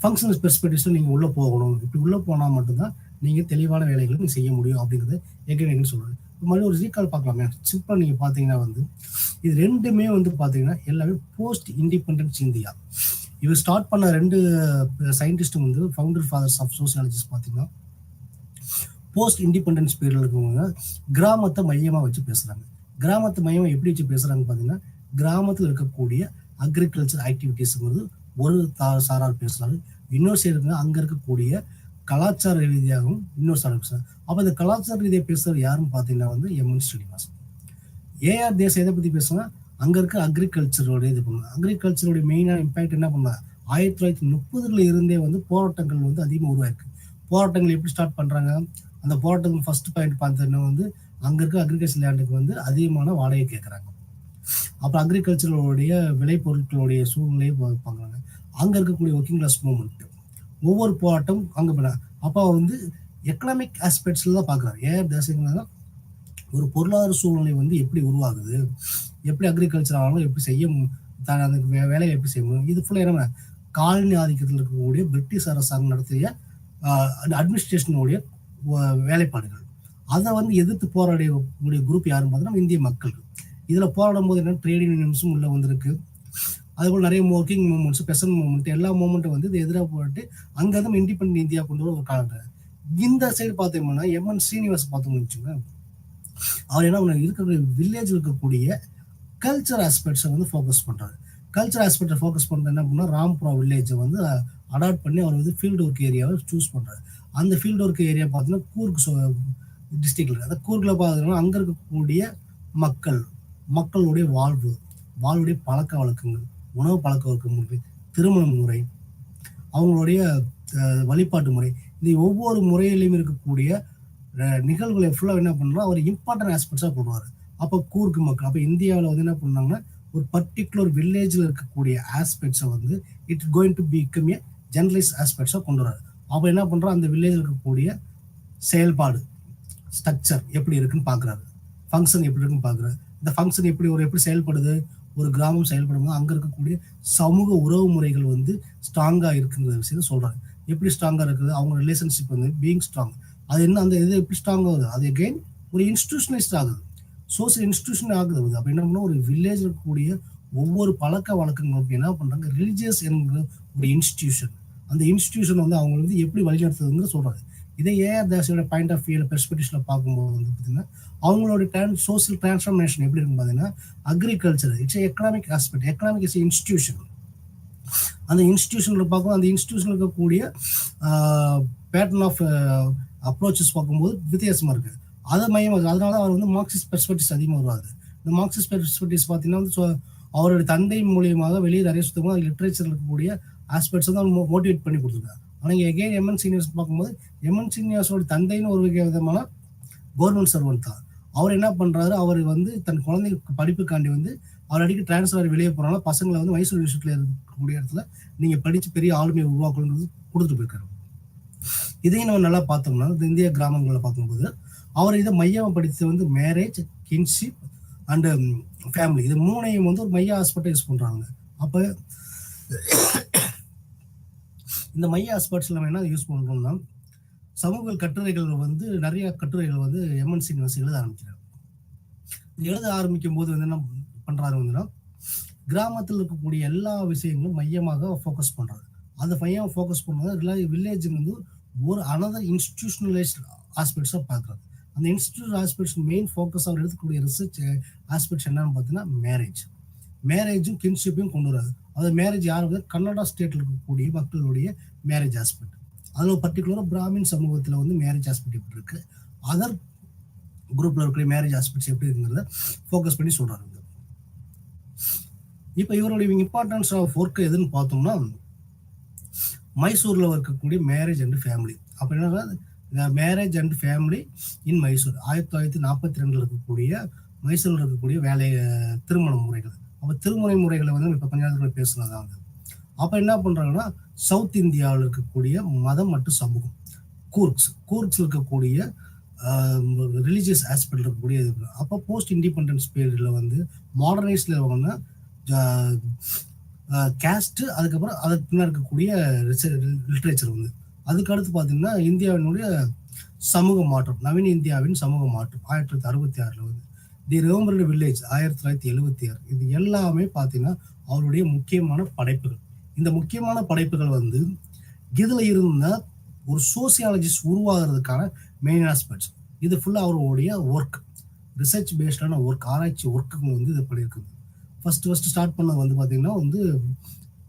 ஃபங்க்ஷனல் பெர்ஸ்பெக்டிவ்ஸில் நீங்கள் உள்ளே போகணும், இப்படி உள்ளே போனால் மட்டும்தான் நீங்கள் தெளிவான வேலைகளை நீங்கள் செய்ய முடியும் அப்படிங்கிறது எகைன் சொல்கிறாங்க. மறுபடியும் ஒரு ரீகால் பார்க்கலாமே, சிம்பிளாக நீங்கள் பார்த்தீங்கன்னா வந்து இது ரெண்டுமே வந்து பார்த்தீங்கன்னா எல்லாமே போஸ்ட் இண்டிபெண்டன்ஸ் இந்தியா. இவர் ஸ்டார்ட் பண்ண ரெண்டு சயின்டிஸ்ட்டும் வந்து ஃபவுண்டர் ஃபாதர்ஸ் ஆஃப் சோசியாலஜிஸ்ட் பார்த்தீங்கன்னா போஸ்ட் இண்டிபெண்டன்ஸ் பீரியட்ல இருக்கவங்க கிராமத்தை மையமாக வச்சு பேசுகிறாங்க. கிராமத்தை மையமாக எப்படி வச்சு பேசுகிறாங்க பார்த்தீங்கன்னா கிராமத்தில் இருக்கக்கூடிய அக்ரிகல்ச்சர் ஆக்டிவிட்டீஸுங்கிறது ஒரு சாரார் பேசுகிறாரு. இன்னொரு சைடு அங்கே இருக்கக்கூடிய கலாச்சார ரீதியாகவும் இன்னொரு சாரார் பேசுகிறாங்க. அப்போ இந்த கலாச்சார ரீதியாக பேசுறது யாருன்னு பார்த்தீங்கன்னா வந்து எம்என் ஸ்ரீனிவாசன். ஏஆர் தேசம் எதை பற்றி பேசுனா அங்கே இருக்க அக்ரிகல்ச்சரோட இது பண்ணுவாங்க. அக்ரிகல்ச்சரோட மெயினான இம்பாக்ட் என்ன பண்ணாங்க 1930 இருந்தே வந்து போராட்டங்கள் வந்து அதிகமாக உருவாயிருக்கு. போராட்டங்கள் எப்படி ஸ்டார்ட் பண்ணுறாங்க, அந்த போராட்டங்கள் ஃபர்ஸ்ட் பாயிண்ட் பார்த்தீங்கன்னா வந்து அங்கே இருக்க அக்ரிகல்ச்சர் லேண்டுக்கு வந்து அதிகமான வாடகை கேட்குறாங்க. அப்புறம் அக்ரிகல்ச்சரோடைய விளைபொருட்களுடைய சூழ்நிலையை பார்க்குறாங்க. அங்கே இருக்கக்கூடிய ஒர்க்கிங் கிளாஸ் மூவ்மெண்ட் ஒவ்வொரு போராட்டம் அங்கே பண்ண அப்போ வந்து எக்கனாமிக் ஆஸ்பெக்ட்ஸில் தான் பார்க்குறாரு. ஏஆர் தேசிகனா ஒரு பொருளாதார சூழ்நிலை வந்து எப்படி உருவாகுது, எப்படி அக்ரிகல்ச்சர் ஆனாலும் எப்படி செய்ய அந்த வேலையை எப்படி செய்ய முடியும், இது ஃபுல்லாக என்ன காலனி ஆதிக்கத்தில் இருக்கக்கூடிய பிரிட்டிஷ் அரசாங்கம் நடத்திய அட்மினிஸ்ட்ரேஷனுடைய வேலைப்பாடுகள். அதை வந்து எதிர்த்து போராடக்கூடிய குரூப் யாருன்னு பார்த்தோம்னா இந்திய மக்கள். இதில் போராடும் போது என்ன ட்ரேட் யூனியன்ஸும் உள்ளே வந்திருக்கு. அதுபோல் நிறைய ஒர்க்கிங் மூவ்மெண்ட்ஸ், பெசன்ட் மூவ்மெண்ட், எல்லா மூவ்மெண்ட்டும் வந்து இது எதிராக போட்டு அங்கே தான் இண்டிபெண்டன்ட் இந்தியா கொண்டு வர ஒரு காலம். இந்த சைடு பார்த்தோம்னா எம்என் ஸ்ரீனிவாஸ் பார்த்தோம்னு வச்சுக்கோங்க, அவர் என்ன இருக்கிற வில்லேஜில் இருக்கக்கூடிய கல்ச்சர் ஆஸ்பெக்ட்ஸை வந்து ஃபோக்கஸ் பண்ணுறாரு. கல்ச்சர் ஆஸ்பெக்டை ஃபோக்கஸ் பண்ணுறது என்ன பண்ணால் ராம்புரா வில்லேஜை வந்து அடாப்ட் பண்ணி அவர் வந்து ஃபீல்டு ஒர்க் ஏரியாவை சூஸ் பண்ணுறாரு. அந்த ஃபீல்டு ஒர்க் ஏரியா பார்த்தீங்கன்னா கூர்க் டிஸ்ட்ரிக்டில், அந்த கூர்க்கில் பார்த்தீங்கன்னா அங்கே இருக்கக்கூடிய மக்களுடைய வாழ்வுடைய பழக்க வழக்கங்கள், உணவு பழக்க வழக்க திருமண முறை, அவங்களுடைய வழிபாட்டு முறை, இந்த ஒவ்வொரு முறையிலையும் இருக்கக்கூடிய நிகழ்வுகளை ஃபுல்லாக என்ன பண்ணுறோம் அவர் இம்பார்ட்டன்ட் ஆஸ்பெக்ட்ஸாக போடுவார். அப்போ கூர்க்கு மக்கள் அப்போ இந்தியாவில் வந்து என்ன பண்ணாங்கன்னா ஒரு பர்டிகுலர் வில்லேஜில் இருக்கக்கூடிய ஆஸ்பெக்ட்ஸை வந்து it's going to become a generalise ஆஸ்பெக்ட்ஸாக கொண்டு வராரு. அப்போ என்ன பண்ணுறோம் அந்த வில்லேஜில் இருக்கக்கூடிய செயல்பாடு ஸ்ட்ரக்சர் எப்படி இருக்குன்னு பார்க்குறாரு, ஃபங்க்ஷன் எப்படி இருக்குன்னு பார்க்குறாரு. இந்த ஃபங்க்ஷன் எப்படி செயல்படுது, ஒரு கிராமம் செயல்படும் அங்கே இருக்கக்கூடிய சமூக உறவு முறைகள் வந்து ஸ்ட்ராங்காக இருக்குங்கிற விஷயத்தை சொல்கிறாங்க. எப்படி ஸ்ட்ராங்காக இருக்குது, அவங்க ரிலேஷன்ஷிப் வந்து பீயிங் ஸ்ட்ராங், அது என்ன அந்த இது எப்படி ஸ்ட்ராங் ஆகுது, அது அகெயின் ஒரு இன்ஸ்டிடியூஷனைஸ்ட் ஆகுது, சோசியல் இன்ஸ்டிடியூஷன் ஆகுது. அப்போ என்ன பண்ணால் ஒரு வில்லேஜ் இருக்கக்கூடிய ஒவ்வொரு பழக்க வழக்கங்களுக்கு என்ன பண்ணுறாங்க ரிலிஜியஸ் என்கிற ஒரு இன்ஸ்டிடியூஷன், அந்த இன்ஸ்டிடியூஷன் வந்து அவங்க வந்து எப்படி வழிநடத்துதுன்னு சொல்கிறாங்க. இதே ஏஆர் தாஸோட பாயிண்ட் ஆஃப் வியூல பெர்ஸ்பெக்டிவ்ல பார்க்கும்போது வந்து பார்த்தீங்கன்னா அவங்களோட சோசியல் டிரான்ஸ்ஃபர்மேஷன் எப்படி இருக்கும் பார்த்தீங்கன்னா agriculture it's economic aspect, economic is institution. அந்த இன்ஸ்டிடியூஷன்ல பார்க்கும் அந்த இன்ஸ்டிடியூஷன் இருக்கக்கூடிய பேட்டர்ன் ஆஃப் அப்ரோச்சஸ் பார்க்கும்போது வித்தியாசமா இருக்கு. அதை மையமாக அதனால அவர் வந்து மார்க்சிஸ்ட் பெர்ஸ்பெக்டிவ்ஸ் அதிகமாக வருவாது. இந்த மார்க்சிஸ்ட் பெர்ஸ்பெக்டிவ்ஸ் பார்த்தீங்கன்னா வந்து அவருடைய தந்தை மூலியமாக வெளியே நிறைய சுத்தமாக லிட்ரேச்சர் இருக்கக்கூடிய ஆஸ்பெக்ட்ஸ் வந்து அவர் மோட்டிவேட் பண்ணி கொடுத்துருக்காரு. ஆனால் இங்கே எகெயின் எம்என் சீனியர்ஸ் பார்க்கும்போது எம்என் சீனியர்ஸோட தந்தைன்னு ஒரு விதமான கவர்மெண்ட் சர்வெண்ட் தான். அவர் என்ன பண்ணுறாரு, அவர் வந்து தன் குழந்தைக்கு படிப்புக்காண்டி வந்து அவர் அடிக்கடி டிரான்ஸ்ஃபர் வெளியே போகிறாங்க, பசங்களை வந்து மைசூர் யூனிவர்சிட்டியில் இருக்கக்கூடிய இடத்துல நீங்கள் படித்து பெரிய ஆளுமையை உருவாக்கணுன்றது கொடுத்துட்டு போயிருக்காரு. இதையும் நம்ம நல்லா பார்த்தோம்னா இந்த இந்திய கிராமங்களில் பார்க்கும்போது அவர் இதை மையம் படித்து வந்து மேரேஜ், கின்ஷிப் அண்டு ஃபேமிலி, இது மூணையும் வந்து ஒரு மைய ஹாஸ்பிட்டல் யூஸ் பண்ணுறாங்க. அப்போ இந்த மைய ஹாஸ்பிட்டல் நம்ம என்ன யூஸ் பண்ணுறோம்னா சமூக கட்டுரைகள் வந்து நிறைய கட்டுரைகள் வந்து எம்என் சீனிவாஸ் எழுத ஆரம்பிக்கிறார். எழுத ஆரம்பிக்கும் போது வந்து என்ன பண்ணுறாரு வந்துன்னா கிராமத்தில் இருக்கக்கூடிய எல்லா விஷயங்களும் மையமாக ஃபோக்கஸ் பண்ணுறாரு. அந்த மையம் ஃபோக்கஸ் பண்ணுறது வில்லேஜ் வந்து ஒரு அனதர் இன்ஸ்டிடியூஷனலைஸ்ட் ஆஸ்பெக்ட்ஸாக பார்க்குறாரு. அந்த இன்ஸ்டிடியூட் ஆஸ்பெக்ட்ஸ் மெயின் ஃபோக்கஸ் அவர் எடுக்கக்கூடிய ரிசர்ச் ஆஸ்பெக்ட்ஸ் என்னன்னு பார்த்தீங்கன்னா மேரேஜும் கின்ஷிப்பையும் கொண்டு வராது. அது மேரேஜ் யார் வந்து கன்னடா ஸ்டேட்டில் இருக்கக்கூடிய மக்களுடைய மேரேஜ் ஆஸ்பெக்ட். அதில் பர்டிகுலராக பிராமின் சமூகத்தில் வந்து மேரேஜ் ஆஸ்பெக்ட் எப்படி இருக்குது, அதர் குரூப்பில் இருக்கிற மேரேஜ் ஆஸ்பெக்ட்ஸ் எப்படி இருக்குங்கிறத ஃபோக்கஸ் பண்ணி சொல்கிறாங்க. இப்போ இவருடைய இம்பார்ட்டன்ஸ் ஆஃப் ஒர்க் எதுன்னு பார்த்தோம்னா மைசூரில் இருக்கக்கூடிய மேரேஜ் அண்ட் ஃபேமிலி. அப்போ என்ன marriage and family in Mysore 1942 இருக்கக்கூடிய மைசூரில் இருக்கக்கூடிய திருமண முறைகள். அப்போ திருமண முறைகளை வந்து இப்போ கொஞ்ச நேரத்தில் பேசுனதான் வந்து அப்போ என்ன பண்ணுறாங்கன்னா சவுத் இந்தியாவில் இருக்கக்கூடிய மதம் மற்றும் சமூகம், கூர்க்ஸ் இருக்கக்கூடிய ரிலீஜியஸ் ஆஸ்பெக்ட் இருக்கக்கூடிய இது. அப்போ போஸ்ட் இண்டிபெண்டன்ஸ் பீரியடில் வந்து மாடர்னைஸ்டில் வந்து கேஸ்ட்டு, அதுக்கப்புறம் அதுக்கு பின்னாடி இருக்கக்கூடிய லிட்ரேச்சர் வந்து அதுக்கு அடுத்து பார்த்தீங்கன்னா இந்தியாவினுடைய சமூக மாற்றம், நவீன இந்தியாவின் சமூக மாற்றம் 1966 வந்து தி ரிமெம்பர்டு வில்லேஜ் 1976. இது எல்லாமே பார்த்தீங்கன்னா அவருடைய முக்கியமான படைப்புகள். இந்த முக்கியமான படைப்புகள் வந்து இதில் இருந்த ஒரு சோசியாலஜிஸ்ட் உருவாகிறதுக்கான மெயின் ஆஸ்பெக்ட்ஸ். இது ஃபுல்லாக அவருடைய ஒர்க், ரிசர்ச் பேஸ்டான ஒர்க், ஆராய்ச்சி ஒர்க்குங்க வந்து இது பண்ணியிருக்குது. ஃபர்ஸ்ட் ஸ்டார்ட் பண்ணது வந்து பார்த்தீங்கன்னா வந்து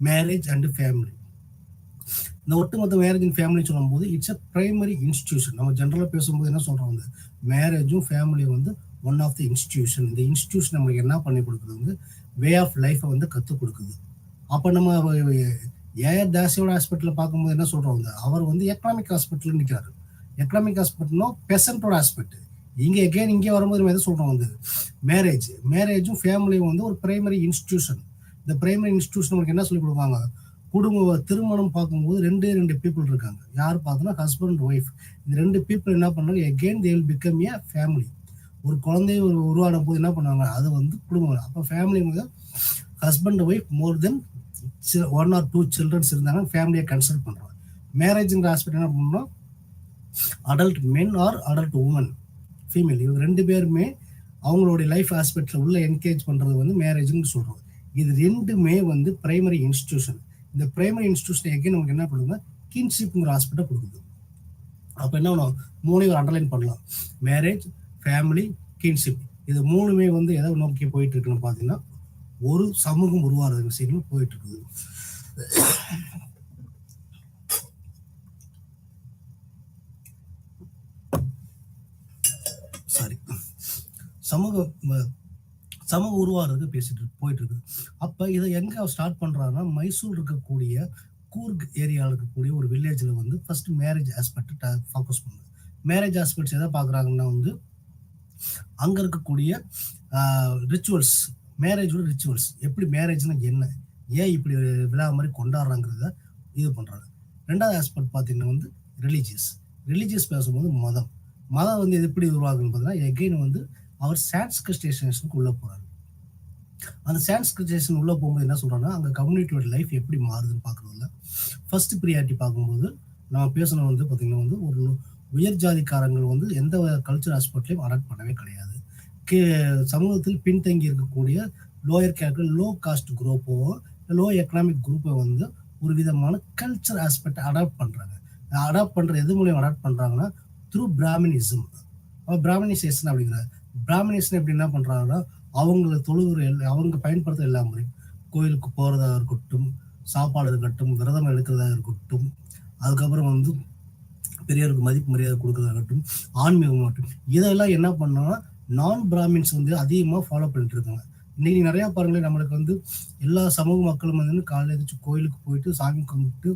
மேரேஜ் அண்ட் ஃபேமிலி. இந்த ஒட்டுமொத்த மேரேஜ் அண்ட் ஃபேமிலி சொல்லும்போது இட்ஸ் அ பிரைமரி இன்ஸ்டிடியூஷன். நம்ம ஜென்ரலாக பேசும்போது என்ன சொல்கிறோம் வந்து மேரேஜும் ஃபேமிலியும் வந்து ஒன் ஆஃப் தி இன்ஸ்டிடியூஷன். இந்த இன்ஸ்டிடியூஷன் நம்மளுக்கு என்ன பண்ணி கொடுக்குது வந்து வே ஆஃப் லைஃப்பை வந்து கற்றுக் கொடுக்குது. அப்போ நம்ம ஏஆர் தாசியோட ஹாஸ்பிட்டலில் பார்க்கும்போது என்ன சொல்கிறோம் வந்து அவர் வந்து எக்கனாமிக் ஹாஸ்பிட்டலில் நிற்கிறாரு. எக்கனாமிக் ஹாஸ்பிட்டல்னா பெசன்ட்டோட ஆஸ்பெக்ட். இங்கே வரும்போது நம்ம எதை சொல்கிறோம் வந்து மேரேஜும் ஃபேமிலியும் வந்து ஒரு பிரைமரி இன்ஸ்டிடியூஷன். இந்த பிரைமரி இன்ஸ்டிடியூஷன் நமக்கு என்ன சொல்லி கொடுப்பாங்க, திருமணம் பார்க்கும்போது ரெண்டு பீப்புள் இருக்காங்க. யார் பார்த்தோன்னா ஹஸ்பண்ட் ஒய்ஃப். இந்த 2 பீப்புள் என்ன பண்ணாங்க, again they will become a family. ஒரு குழந்தை உருவாடும் போது என்ன பண்ணுவாங்க, அது வந்து குடும்பம். அப்போ ஃபேமிலி வந்து husband wife more than 1 or 2 childrens இருந்தாங்க ஃபேமிலியை கன்சிடர் பண்ணுறாங்க. மேரேஜுங்கிற ஆஸ்பெக்ட் என்ன பண்ணோம்னா adult men or adult woman female, இவங்க 2 பேருமே அவங்களுடைய லைஃப் ஆஸ்பெக்டில் உள்ள என்கேஜ் பண்ணுறது வந்து மேரேஜ்னு சொல்கிறோம். இது 2மே வந்து பிரைமரி இன்ஸ்டிடியூஷன். இந்த பிரைமரி இன்ஸ்டிடியூஷன் எங்கே நமக்கு என்ன பண்ணுதுன்னா கின்ஷிப்ங்கிற ஆஸ்பெக்டை கொடுக்குது. அப்போ என்ன பண்ணுவோம், 3 அண்டர்லைன் பண்ணலாம், மேரேஜ், ஃபேமிலி, கின்ஷிப். இது 3மே வந்து எதை நோக்கி போயிட்டு இருக்குன்னு பார்த்தீங்கன்னா ஒரு சமூகம் உருவாகிற விஷயங்கள் போயிட்டு இருக்குது. சாரி, சமூக உருவாகிறதுக்கு போயிட்டு இருக்குது. அப்போ இதை எங்கே ஸ்டார்ட் பண்ணுறாங்கன்னா மைசூர் இருக்கக்கூடிய கூர்க் ஏரியாவில் இருக்கக்கூடிய ஒரு வில்லேஜில் வந்து ஃபர்ஸ்ட் மேரேஜ் ஆஸ்பெக்ட் ஃபோக்கஸ் பண்ணுது. மேரேஜ் ஆஸ்பெக்ட்ஸ் எதை பார்க்குறாங்கன்னா வந்து அங்கே இருக்கக்கூடிய ரிச்சுவல்ஸ், மேரேஜோட ரிச்சுவல்ஸ், எப்படி மேரேஜ்னா என்ன, ஏன் இப்படி விழா மாதிரி கொண்டாடுறாங்கிறத இது பண்ணுறாங்க. 2வது ஆஸ்பெக்ட் பார்த்தீங்கன்னா வந்து ரிலீஜியஸ் பேசும்போது மதம் வந்து இது எப்படி உருவாகுன்னு பார்த்தீங்கன்னா எகெயின் வந்து அவர் சான்ஸ்கிரிட்டேஷனுக்கு உள்ளே போகிறாரு. அந்த சான்ஸ்கிரிட்டேஷன் உள்ளே போகும்போது என்ன சொல்கிறாங்கன்னா அங்கே கம்யூனிட்டியோட லைஃப் எப்படி மாறுதுன்னு பார்க்குறதுல ஃபர்ஸ்ட் ப்ரியாரிட்டி பார்க்கும்போது நம்ம பேசணும் வந்து பார்த்திங்கன்னா வந்து ஒரு உயர் ஜாதிக்காரங்கள் வந்து எந்த கல்ச்சர் ஆஸ்பெக்ட்லையும் அடாப்ட் பண்ணவே கிடையாது. சமூகத்தில் பின்தங்கி இருக்கக்கூடிய லோயர் கேட்டகரி, லோ காஸ்ட் குரூப்போ லோ எக்கனாமிக் குரூப்பை வந்து ஒரு விதமான கல்ச்சர் ஆஸ்பெக்டை அடாப்ட் பண்ணுறாங்க. அடாப்ட் பண்ணுற எது மூலியம் அடாப்ட் பண்ணுறாங்கன்னா த்ரூ பிராமினிசம். பிராமினைசேஷன் அப்படிங்கிறார். பிராமினைசேஷன் எப்படி என்ன பண்ணுறாங்கன்னா அவங்கள அவங்க பயன்படுத்த எல்லா முறையும், கோயிலுக்கு போகிறதாக இருக்கட்டும், சாப்பாடு இருக்கட்டும், விரதம் எடுக்கிறதாக இருக்கட்டும், அதுக்கப்புறம் வந்து பெரியவருக்கு மதிப்பு மரியாதை கொடுக்கறதாகட்டும், ஆன்மீகம் மட்டும், இதெல்லாம் என்ன பண்ணோம்னா நான் பிராமின்ஸ் வந்து அதிகமாக ஃபாலோ பண்ணிட்டு இருக்காங்க. இன்னைக்கு நிறையா பாருங்களேன், நம்மளுக்கு வந்து எல்லா சமூக மக்களும் வந்து காலையில் எழுந்திரிச்சு கோயிலுக்கு போயிட்டு சாமி கும்பிட்டு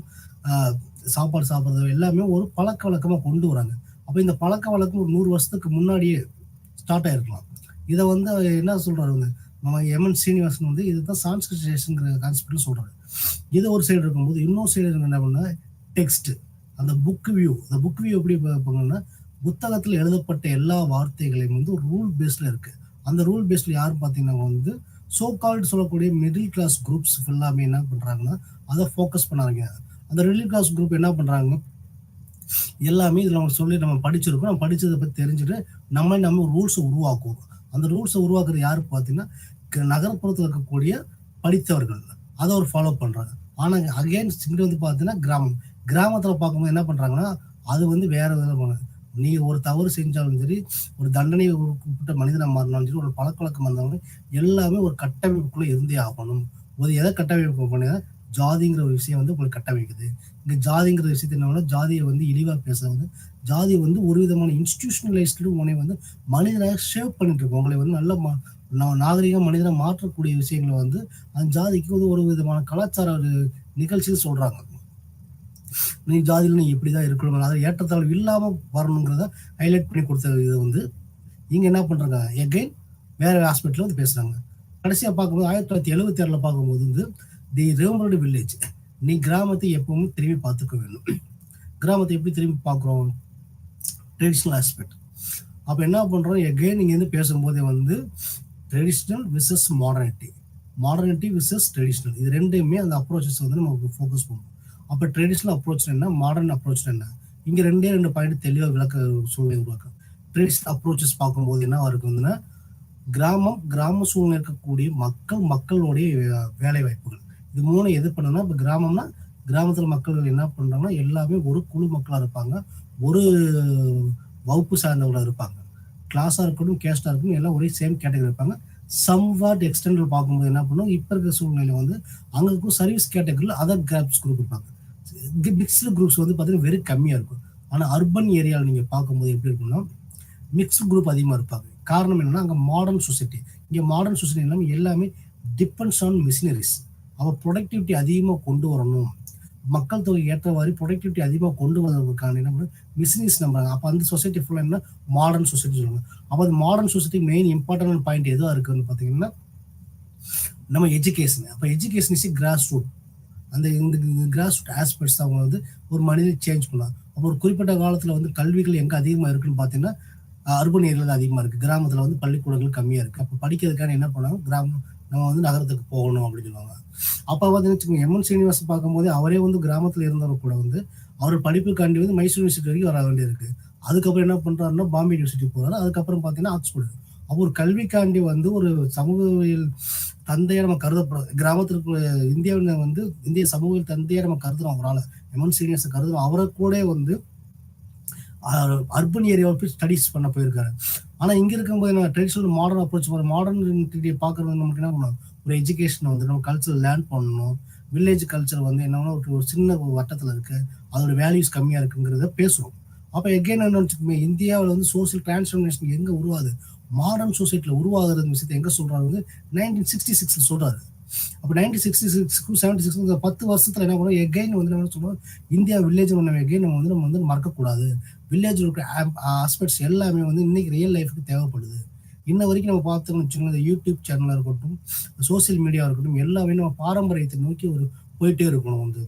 சாப்பாடு சாப்பிட்றது எல்லாமே ஒரு பழக்க வழக்கமாக கொண்டு வராங்க. அப்போ இந்த பழக்க வழக்கம் ஒரு 100 வருஷத்துக்கு முன்னாடியே ஸ்டார்ட் ஆயிருக்கலாம். இதை வந்து அவர் என்ன சொல்றாரு வந்து நம்ம எம்என் சீனிவாசன் வந்து இதுதான் சான்ஸ்கிரிட்டேஷன்ங்கிற கான்செப்ட்ல சொல்றாரு. இது ஒரு சைடு இருக்கும்போது இன்னொரு சைடு என்ன பண்ணா டெக்ஸ்ட் அந்த புக் வியூ. அந்த புக் வியூ எப்படி பார்ப்பாங்கன்னா புத்தகத்தில் எழுதப்பட்ட எல்லா வார்த்தைகளையும் வந்து ஒரு ரூல் பேஸ்ல இருக்கு. அந்த ரூல் பேஸ்ல யாரும் பார்த்தீங்கன்னா வந்து சோ கால்டு சொல்லக்கூடிய மிடில் கிளாஸ் குரூப்ஸ் எல்லாமே என்ன பண்றாங்கன்னா அதை ஃபோக்கஸ் பண்ணாங்க. அந்த மிடில் கிளாஸ் குரூப் என்ன பண்றாங்க எல்லாமே இதில் நம்ம சொல்லி நம்ம படிச்சிருக்கோம். நம்ம படிச்சதை பற்றி தெரிஞ்சுட்டு நம்ம ரூல்ஸை உருவாக்குவோம். அந்த ரூல்ஸை உருவாக்குறது யாரு பார்த்தீங்கன்னா நகர்ப்புறத்தில் இருக்கக்கூடிய படித்தவர்கள் அதை ஒரு ஃபாலோ பண்றாங்க. ஆனா அகைன் இங்க வந்து பார்த்தீங்கன்னா கிராமத்தில் பார்க்கும்போது என்ன பண்றாங்கன்னா அது வந்து வேற விதமான நீ ஒரு தவறு செஞ்சாலும் சரி, ஒரு தண்டனை குறிப்பிட்ட மனிதனை மாறினாலும் சரி, ஒரு பழக்கவழக்கம் இருந்தாலும் எல்லாமே ஒரு கட்டமைப்புக்குள்ள இருந்தே ஆகணும். ஒரு எதை கட்டமைப்பு பண்ண ஜாதிங்கிற ஒரு விஷயம் வந்து உங்களுக்கு கட்டமைக்குது. இங்க ஜாதிங்கிற விஷயத்த என்ன ஜாதியை வந்து இழிவா பேசுறது, ஜாதியை வந்து ஒரு விதமான இன்ஸ்டிடியூஷனலைஸ்டு உன்னை வந்து மனிதனாக ஷேப் பண்ணிட்டு இருக்கும். உங்களை வந்து நல்ல நாகரிக மனிதனை மாற்றக்கூடிய விஷயங்களை வந்து அந்த ஜாதிக்கு வந்து ஒரு விதமான கலாச்சார நிகழ்ச்சின்னு சொல்றாங்க. நீ ஜாதியில் நீ இப்படிதான் இருக்கணும், அதை ஏற்றத்தாழ்வு இல்லாம வரணுங்கிறத ஹைலைட் பண்ணி கொடுத்த இது வந்து இங்க என்ன பண்றாங்க எகைன் வேற ஹாஸ்பிட்டல் வந்து பேசுறாங்க. கடைசியா பார்க்கும்போது 1976 பார்க்கும்போது வந்து தி ரெவரண்ட் வில்லேஜ், நீ கிராமத்தை எப்பவுமே திரும்பி பார்த்துக்க வேணும். கிராமத்தை எப்படி திரும்பி பார்க்குறோம் ட்ரெடிஷ்னல் ஆஸ்பெக்ட். அப்போ என்ன பண்றோம் எகைன் நீங்க வந்து பேசும்போதே வந்து traditional versus modernity, modernity versus traditional, இது ரெண்டுமே அந்த அப்ரோச்சஸ் வந்து நம்ம ஃபோக்கஸ் பண்ணுவோம். அப்போ ட்ரெடிஷ்னல் அப்ரோச் என்ன, மாடர்ன் அப்ரோச் என்ன, இங்க ரெண்டு பாயிண்ட் தெளிவாக விளக்க சூழ்நிலை உருவாக்கும். ட்ரெடிஷ்னல் அப்ரோச்சஸ் பார்க்கும்போது என்ன இருக்குதுன்னா கிராம சூழ்நிலை இருக்கக்கூடிய மக்களுடைய வேலை வாய்ப்புகள், இது மூணு எது பண்ணனா இப்போ கிராமம்னா கிராமத்தில் மக்கள் என்ன பண்றாங்கன்னா எல்லாமே ஒரு குழு மக்களாக இருப்பாங்க, ஒரு வகுப்பு சார்ந்தவர்களாக இருப்பாங்க, கிளாஸா இருக்கட்டும் கேஸ்டா இருக்கட்டும் எல்லாம் ஒரே சேம் கேட்டகரி இருப்பாங்க. சம்வாட் எக்ஸ்டெண்டல் பார்க்கும்போது என்ன பண்ணும் இப்போ இருக்கிற சூழ்நிலை வந்து அங்கே இருக்கும் சர்வீஸ் கேட்டகரியில் அதர் கிராப்ஸ் குரூப் இருப்பாங்க. மிக்ஸ்டு குரூப்ஸ் வந்து பார்த்தீங்கன்னா வெறும் கம்மியாக இருக்கும். ஆனால் அர்பன் ஏரியாவில் நீங்கள் பார்க்கும்போது எப்படி இருக்குன்னா மிக்ஸ்டு குரூப் அதிகமாக இருப்பாங்க. காரணம் என்னன்னா அங்கே மாடர்ன் சொசைட்டி, இங்கே மாடர்ன் சொசைட்டி எல்லாமே எல்லாமே டிபெண்ட்ஸ் ஆன் மிஷினரிஸ். அப்போ ப்ரொடக்டிவிட்டி அதிகமாக கொண்டு வரணும், மக்கள் தொகை ஏற்றவாறு ப்ரொடக்டிவிட்டி அதிகமாக கொண்டு வரதுக்கான என்ன மிஷினரிஸ் நம்புறாங்க. அப்போ அந்த சொசைட்டி ஃபுல்லாக என்ன மாடர்ன் சொசைட்டி சொல்லுவாங்க. அப்போ அந்த modern society main important point எதுவாக இருக்குன்னு பார்த்தீங்கன்னா நம்ம எஜுகேஷன். அப்போ எஜுகேஷன் இஸ் கிராஸ் ரூட். அந்த இந்த கிராஸ் ரூட் ஆஸ்பெக்ட்ஸ் அவங்க வந்து ஒரு மனிதனை சேஞ்ச் பண்ணலாம். அப்போ ஒரு குறிப்பிட்ட காலத்தில் வந்து கல்விகள் எங்கே அதிகமாக இருக்குன்னு பார்த்தீங்கன்னா அர்பன் ஏரியாவில் அதிகமாக இருக்குது, கிராமத்தில் வந்து பள்ளிக்கூடங்கள் கம்மியாக இருக்குது. அப்போ படிக்கிறதுக்கான என்ன பண்ணாங்க நம்ம வந்து நகரத்துக்கு போகணும் அப்படின்னு சொல்லுவாங்க. அப்போ வந்து எம்என் சீனிவாசன் பார்க்கும்போது அவரே வந்து கிராமத்தில் இருந்தவர் கூட வந்து அவர் படிப்புக்காண்டி வந்து மைசூர் யூனிவர்சிட்டி வரைக்கும் வர வேண்டியிருக்கு. அதுக்கப்புறம் என்ன பண்றாருன்னா பாம்பே யூனிவர்சிட்டி போறாரு, அதுக்கப்புறம் பார்த்தீங்கன்னா ஆக்ஸ்போர்டு. அப்போ ஒரு கல்விக்காண்டி வந்து ஒரு சமூகவியல் தந்தையா நம்ம கருதப்படும் கிராமத்திற்கு இந்தியாவில் வந்து இந்திய சமூகவியல் தந்தையா நம்ம கருதுறோம் அவரால், எம்என் சீனிவாசன் கருதுறோம். அவரை கூட வந்து அர்பன் ஏரியாவை போய் ஸ்டடிஸ் பண்ண போயிருக்காரு. ஆனா இங்க இருக்கும்போது என்ன ட்ரெடிஷனல் மாடர்ன் அப்ரோச் மாடர்ன் பாக்குறது நமக்கு என்ன பண்ணணும், ஒரு எஜுகேஷன் வந்து நம்ம கல்ச்சர் லேர்ன் பண்ணணும். வில்லேஜ் கல்ச்சர் வந்து என்னன்னா ஒரு சின்ன வட்டத்துல இருக்கு, அதோட வேல்யூஸ் கம்மியா இருக்குங்கிறத பேசுறோம். அப்ப எகைன் என்ன வச்சுக்கோங்க, இந்தியாவில் வந்து சோசியல் டிரான்ஸ்ஃபர்மேஷன் எங்க உருவாது, மாடர்ன் சொசைட்டில உருவாகுறது விஷயத்தை எங்க சொல்றாரு வந்து 1966 சொல்றாரு. அப்போ 1966 76 10 வருஷத்துல என்ன பண்ணுவோம் எகைன் வந்து நம்ம சொல்லுவோம் இந்தியா வில்லேஜ் எகைன் நம்ம வந்து மறக்கக்கூடாது. வில்லேஜ் இருக்கிற ஆஸ்பெக்ட்ஸ் எல்லாமே வந்து இன்னைக்கு ரியல் லைஃபுக்கு தேவைப்படுது. இன்ன வரைக்கும் நம்ம பார்த்தோம்னு வச்சுக்கோங்க, இந்த யூடியூப் சேனலாக இருக்கட்டும், சோசியல் மீடியாவாக இருக்கட்டும், எல்லாமே நம்ம பாரம்பரியத்தை நோக்கி ஒரு போயிட்டே இருக்கணும். வந்து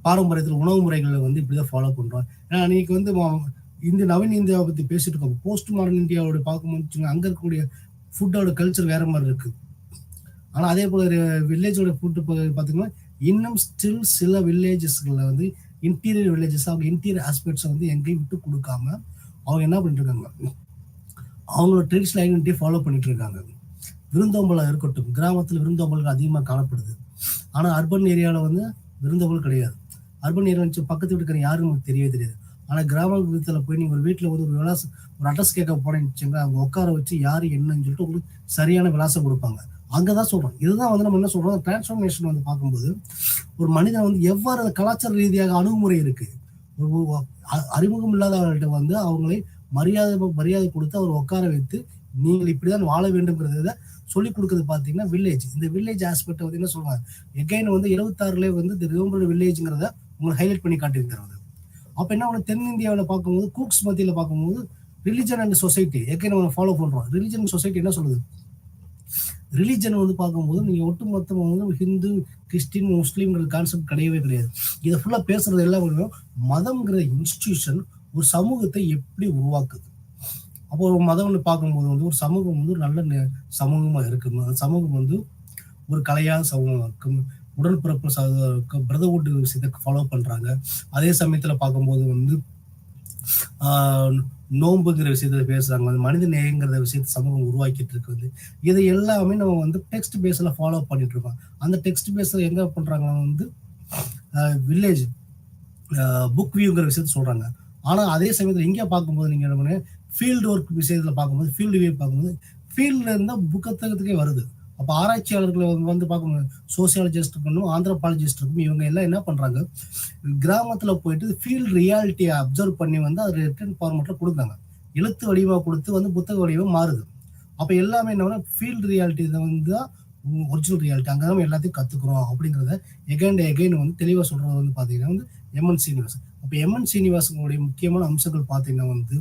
பாரம்பரியத்தில் உணவு முறைகளை வந்து இப்படிதான் ஃபாலோ பண்றோம். ஏன்னா இன்னைக்கு வந்து இந்த நவீன இந்தியாவை பத்தி பேசிட்டு இருக்கோம். போஸ்ட் மாடர்ன் இந்தியாவோட பார்க்கும்போது அங்க இருக்கக்கூடிய ஃபுட்டோட கல்ச்சர் வேற மாதிரி இருக்கு. ஆனா அதே போல வில்லேஜோட ஃபுட்டு பார்த்தீங்கன்னா இன்னும் ஸ்டில் சில வில்லேஜஸ்ல வந்து இன்டீரியர் வில்லேஜஸ் அவங்க இன்டீரியர் ஆஸ்பெக்ட்ஸை வந்து எங்கேயும் விட்டு கொடுக்காம அவங்க என்ன பண்ணிட்டு இருக்காங்க, அவங்களோட ட்ரெடிஷனல் ஐடென்டிட்டி ஃபாலோ பண்ணிட்டு இருக்காங்க. விருந்தோம்பலாக இருக்கட்டும், கிராமத்தில் விருந்தோம்பல்கள் அதிகமாக காணப்படுது. ஆனால் அர்பன் ஏரியாவில் வந்து விருந்தோம்பல் கிடையாது. அர்பன் ஏரியா வச்சு பக்கத்து வீட்டுக்கார யாரும் நமக்கு தெரியவே தெரியாது. ஆனால் கிராமத்தில் போய் நீங்கள் ஒரு வீட்டில் வந்து ஒரு அட்ரஸ் கேட்க போனேன்னு வச்சுங்க, அவங்க உட்கார வச்சு யார் என்னன்னு சொல்லிட்டு உங்களுக்கு சரியான விலாசம் கொடுப்பாங்க. அங்கதான் சொல்றோம். இதுதான் வந்து நம்ம என்ன சொல்றோம், டிரான்ஸ்ஃபர்மேஷன் வந்து பார்க்கும்போது ஒரு மனிதன் வந்து எவ்வாறு கலாச்சார ரீதியாக அணுகுமுறை இருக்கு, அறிமுகம் இல்லாதவர்கள்ட்ட வந்து அவங்களை மரியாதை கொடுத்து அவர் உட்கார வைத்து நீங்கள் இப்படிதான் வாழ வேண்டும்ங்கிறத சொல்லிக் கொடுக்குறது பார்த்தீங்கன்னா வில்லேஜ். இந்த வில்லேஜ் ஆஸ்பெக்ட் வந்து என்ன சொல்லுவாங்க எகைன் வந்து 76 வந்து இந்த ரிவம்பர் வில்லேஜ்ங்கிறத உங்களுக்கு ஹைலைட் பண்ணி காட்டியிருக்கிறது. அப்போ என்ன ஒன்று தென்னிந்தியாவில் பார்க்கும்போது கூக்ஸ் மத்தியில் பார்க்கும்போது ரிலிஜன் அண்ட் சொசைட்டி நம்ம ஃபாலோ பண்ணுறோம். ரிலிஜன் அண்ட் சொசைட்டி என்ன சொல்லுது? ரிலிஜன் வந்து பார்க்கும்போது நீங்கள் ஒட்டுமொத்தமாக வந்து ஹிந்து, கிறிஸ்டின், முஸ்லீம்ங்கிற கான்செப்ட் கிடையவே கிடையாது. இதை ஃபுல்லாக பேசுறது எல்லாம் மதம்ங்கிற இன்ஸ்டிடியூஷன் ஒரு சமூகத்தை எப்படி உருவாக்குது. அப்போ ஒரு மதம்னு பார்க்கும்போது வந்து ஒரு சமூகம் வந்து நல்ல சமூகமாக இருக்குது. அந்த சமூகம் வந்து ஒரு கலையாத சமூகமாக இருக்கும். உடன்பிறப்பு பிரதர்ஹுட் விஷயத்தை ஃபாலோ பண்ணுறாங்க. அதே சமயத்தில் பார்க்கும்போது வந்து நோம்புங்கிற விஷயத்த பேசுறாங்க. மனித நேயங்கிற விஷயத்த சமூகம் உருவாக்கிட்டு இருக்கு. வந்து இதை எல்லாமே நம்ம வந்து டெக்ஸ்ட் பேஸ்ல ஃபாலோ பண்ணிட்டு இருக்கோம். அந்த டெக்ஸ்ட் பேஸ்ல எங்க பண்றாங்கன்னா வந்து வில்லேஜ் புக் வியூங்கிற விஷயத்த சொல்றாங்க. ஆனா அதே சமயத்தில் இங்கே பார்க்கும்போது நீங்க என்ன ஃபீல்டு ஒர்க் விஷயத்துல பார்க்கும்போது ஃபீல்டு வியூ பார்க்கும்போது ஃபீல்ட்ல இருந்தா புத்தகத்துக்கே வருது. அப்போ ஆராய்ச்சியாளர்கள் வந்து பார்க்கும்போது சோசியாலஜிஸ்ட் இருக்கணும், ஆந்த்ரோபாலஜிஸ்ட் இருக்கும். இவங்க எல்லாம் என்ன பண்றாங்க, கிராமத்துல போயிட்டு ஃபீல்டு ரியாலிட்டியை அப்சர்வ் பண்ணி வந்து அது ரிட்டன் ஃபார்மேட்ல கொடுக்குறாங்க. எழுத்து வடிவா கொடுத்து வந்து புத்தக வடிவம் மாறுது. அப்போ எல்லாமே என்ன ஃபீல்டு ரியாலிட்டி வந்து ஒரிஜினல் ரியாலிட்டி, அங்கே தான் எல்லாத்தையும் கத்துக்கிறோம் அப்படிங்கிறத எகைன் வந்து தெளிவாக சொல்றது வந்து பார்த்தீங்கன்னா வந்து எம்என் சீனிவாசன். அப்போ எம்என் சீனிவாசனுடைய முக்கியமான அம்சங்கள் பார்த்தீங்கன்னா வந்து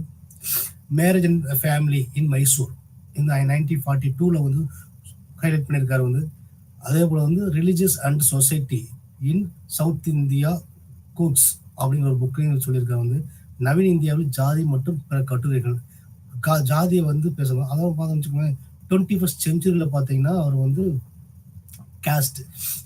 marriage and family in Mysore இந்த 1942 வந்து ஹைலைட் பண்ணியிருக்காரு. வந்து அதே போல வந்து religious and society in south India Coorgs அப்படிங்கிற ஒரு புக்கையும் சொல்லியிருக்காரு. வந்து நவீன இந்தியாவில் ஜாதி மற்றும் பிற கட்டுரைகள் ஜாதியை வந்து பேசணும். அதாவது பார்த்தோம்னு 21st செஞ்சுரியில் பார்த்தீங்கன்னா அவர் வந்து கேஸ்ட்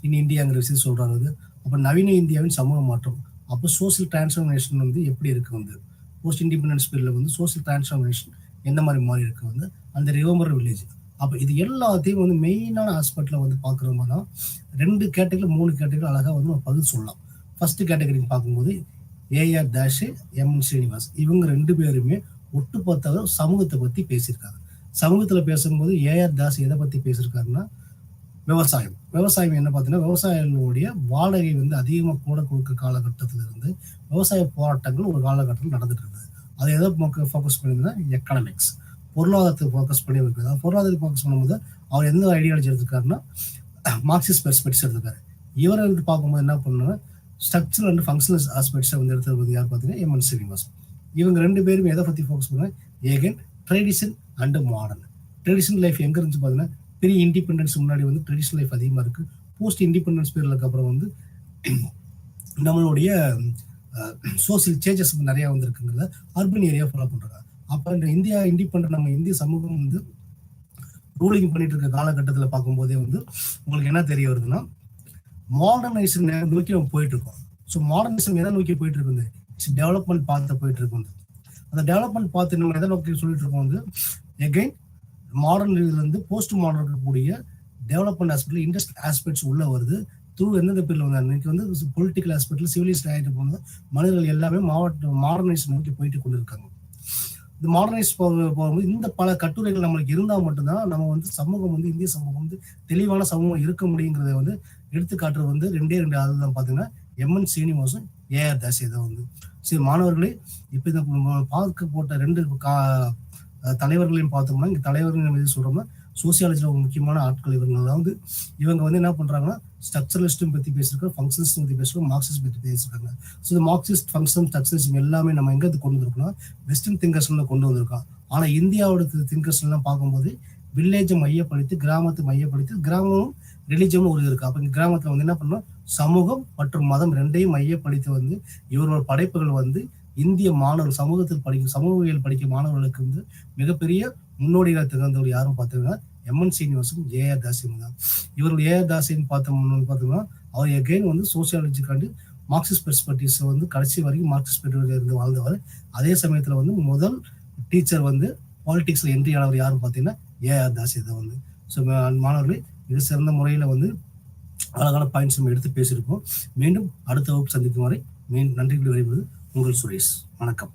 இன் இந்தியாங்கிற விஷயம் சொல்றாரு. அப்போ நவீன இந்தியாவின் சமூக மாற்றம், அப்போ சோசியல் டிரான்ஸ்ஃபர்மேஷன் வந்து எப்படி இருக்கு, வந்து போஸ்ட் இண்டிபெண்டன்ஸ் பீரியட்ல வந்து சோசியல் டிரான்ஸ்ஃபர்மேஷன் எந்த மாதிரி மாறி இருக்கு, வந்து அந்த ரிவம்பர் வில்லேஜ். அப்போ இது எல்லாத்தையும் வந்து மெயினான ஆஸ்பெக்ட்ல வந்து பார்க்குறோம்னா 2 கேட்டகரி 3 கேட்டகரி அழகாக வந்து நம்ம பதில் சொல்லலாம். ஃபர்ஸ்ட் கேட்டகரி பார்க்கும்போது ஏஆர் தாஷ், எம்என் ஸ்ரீனிவாஸ் இவங்க 2 பேருமே ஒட்டுமொத்த சமூகத்தை பற்றி பேசியிருக்காங்க. சமூகத்தில் பேசும்போது ஏஆர் தாஸ் எதை பற்றி பேசியிருக்காருன்னா விவசாயம் என்ன பார்த்தீங்கன்னா விவசாயிகளுடைய வாடகை வந்து அதிகமாக கூட கொடுக்க காலகட்டத்தில் இருந்து விவசாய போராட்டங்கள் ஒரு காலகட்டத்தில் நடந்துட்டு இருந்தது. அதை எதை ஃபோக்கஸ் பண்ணியிருந்தா எக்கனாமிக்ஸ், பொருளாதாரத்தை ஃபோக்கஸ் பண்ணி இருக்குது. பொருளாதாரத்தை ஃபோக்கஸ் பண்ணும்போது அவர் எந்த ஐடியாலஜி எடுத்திருக்காருன்னா மார்க்சிஸ்ட் பெர்ஸ்பெக்டிவ்ஸ் எடுத்திருக்காரு. இவரை வந்து பார்க்கும்போது என்ன பண்ணா ஸ்ட்ரக்சரல் அண்ட் ஃபங்க்ஷனல் ஆஸ்பெக்ட்ஸை வந்து எடுத்துருவது யார் பார்த்தீங்கன்னா எம்என் ஸ்ரீனிவாசன். இவங்க 2 பேருமே எதை பற்றி ஃபோக்கஸ் பண்ணாங்க, ஏகன் tradition and modern. Traditional life எங்கே இருந்துச்சு பார்த்தீங்கன்னா பெரிய இண்டிபெண்டன்ஸ் முன்னாடி வந்து ட்ரெடிஷனல் லைஃப் அதிகமாக இருக்குது. போஸ்ட் இண்டிபெண்டன்ஸ் பீரியடுக்கு அப்புறம் வந்து நம்மளுடைய சோசியல் சேஞ்சஸ் நிறையா வந்துருக்குங்கிறத அர்பன் ஏரியா ஃபாலோ பண்ணுறாங்க. அப்போ இந்த இந்தியா இண்டிபெண்ட் நம்ம இந்திய சமூகம் வந்து ரூலிங் பண்ணிட்டு இருக்க காலகட்டத்தில் பார்க்கும்போதே வந்து உங்களுக்கு என்ன தெரிய வருதுன்னா மாடர்னைசேஷன் நோக்கி நம்ம போயிட்டு இருக்கோம். ஸோ மாடர்னைசேஷன் எதை நோக்கி போயிட்டு இருக்குது, டெவலப்மெண்ட் பார்த்து போயிட்டு இருக்கு. வந்து அந்த டெவலப்மெண்ட் பார்த்து நம்ம எதை நோக்கி சொல்லிட்டு இருக்கோம், வந்து எகைன் மாடர்ன் இருந்து போஸ்ட் மாடர்ன் இருக்கக்கூடிய டெவலப்மெண்ட் ஆஸ்பெக்ட்ல இண்டஸ்ட்ரியல் ஆஸ்பெக்ட்ஸ் உள்ள வருது. எந்தெந்த பேர்ல வந்து இன்னைக்கு வந்து பொலிட்டிக்கல் ஆஸ்பெக்ட்ல சிவிலைஸ்ட் ஆகிட்டு போனது மனிதர்கள் எல்லாமே மாடர்னைசேஷன் நோக்கி போயிட்டு கொண்டு இருக்காங்க. இந்த மாடர்னைஸ் போகும்போது இந்த பல கட்டுரைகள் நம்மளுக்கு இருந்தால் மட்டும்தான் நம்ம வந்து சமூகம் வந்து இந்திய சமூகம் வந்து தெளிவான சமூகம் இருக்க முடியுங்கிறத வந்து எடுத்துக்காட்டுறது வந்து 2 ஆள் தான் பார்த்தீங்கன்னா எம்என் சீனிவாசன், ஏஆர் தாஸ். இதை வந்து சரி மாணவர்களே, இப்போ இந்த பார்க்க போட்ட 2 தலைவர்களையும் பார்த்தோம்னா இங்கே தலைவர்கள் எது சொல்றோம்னா சோசியாலஜியில் ஒரு முக்கியமான ஆட்கள் இவங்க வந்து என்ன பண்றாங்கன்னா ஸ்ட்ரக்சரலிஸ்டும் பற்றி பேசியிருக்காங்க, ஃபங்க்ஷனிஸ்டும் பற்றி பேசுகிறோம், மார்க்சிஸ்ட் பற்றி பேசியிருக்காங்க. ஸோ இந்த மார்க்சிஸ்ட் ஃபங்க்ஷன் ஸ்ட்ரக்சரலிசம் எல்லாமே நம்ம எங்கே கொண்டு வந்திருக்கோம்னா வெஸ்டர்ன் திங்கர்ஸ்ல கொண்டு வந்திருக்கோம். ஆனால் இந்தியாவோட திங்கர்ஸ் எல்லாம் பார்க்கும்போது வில்லேஜை மையப்படுத்தி கிராமத்தை மையப்படுத்தி கிராமமும் ரிலிஜனும் ஒரு இருக்கு. அப்போ இந்த கிராமத்தில் வந்து என்ன பண்ணோம், சமூகம் மற்றும் மதம் 2ஐயும் மையப்படுத்தி வந்து இவரோட படைப்புகள் வந்து இந்திய மாணவர் சமூகவியல் படிக்கும் மாணவர்களுக்கு வந்து மிகப்பெரிய முன்னோடியாக திகழ்ந்தவர் யாரும் பார்த்தீங்கன்னா எம்என் சீனிவாசன், ஏஆர் தாசின் தான். இவர்கள் ஏஆர் தாசின் பார்த்தோம்னா அவர் எகைன் வந்து சோசியாலஜிக்காண்டி மார்க்சிஸ்ட் பெர்ஸ்பெக்டிவ்ஸ் வந்து கடைசி வரைக்கும் மார்க்சிஸ்ட் பெர்ஸ்பெக்டிவ்ல இருந்து வாழ்ந்தவர். அதே சமயத்தில் வந்து முதல் டீச்சர் வந்து பாலிடிக்ஸ்ல என்ட்ரி ஆனவர் யாரும் பார்த்தீங்கன்னா ஏஆர் தாஸ். இதை வந்து ஸோ மாணவர்களே இது சிறந்த முறையில் வந்து அழகான பாயிண்ட்ஸ் நம்ம எடுத்து பேசியிருக்கோம். மீண்டும் அடுத்த வகுப்பு சந்திக்கும் வரை நன்றிகளை வெளிப்படுவது உங்கள் சுரேஷ். வணக்கம்.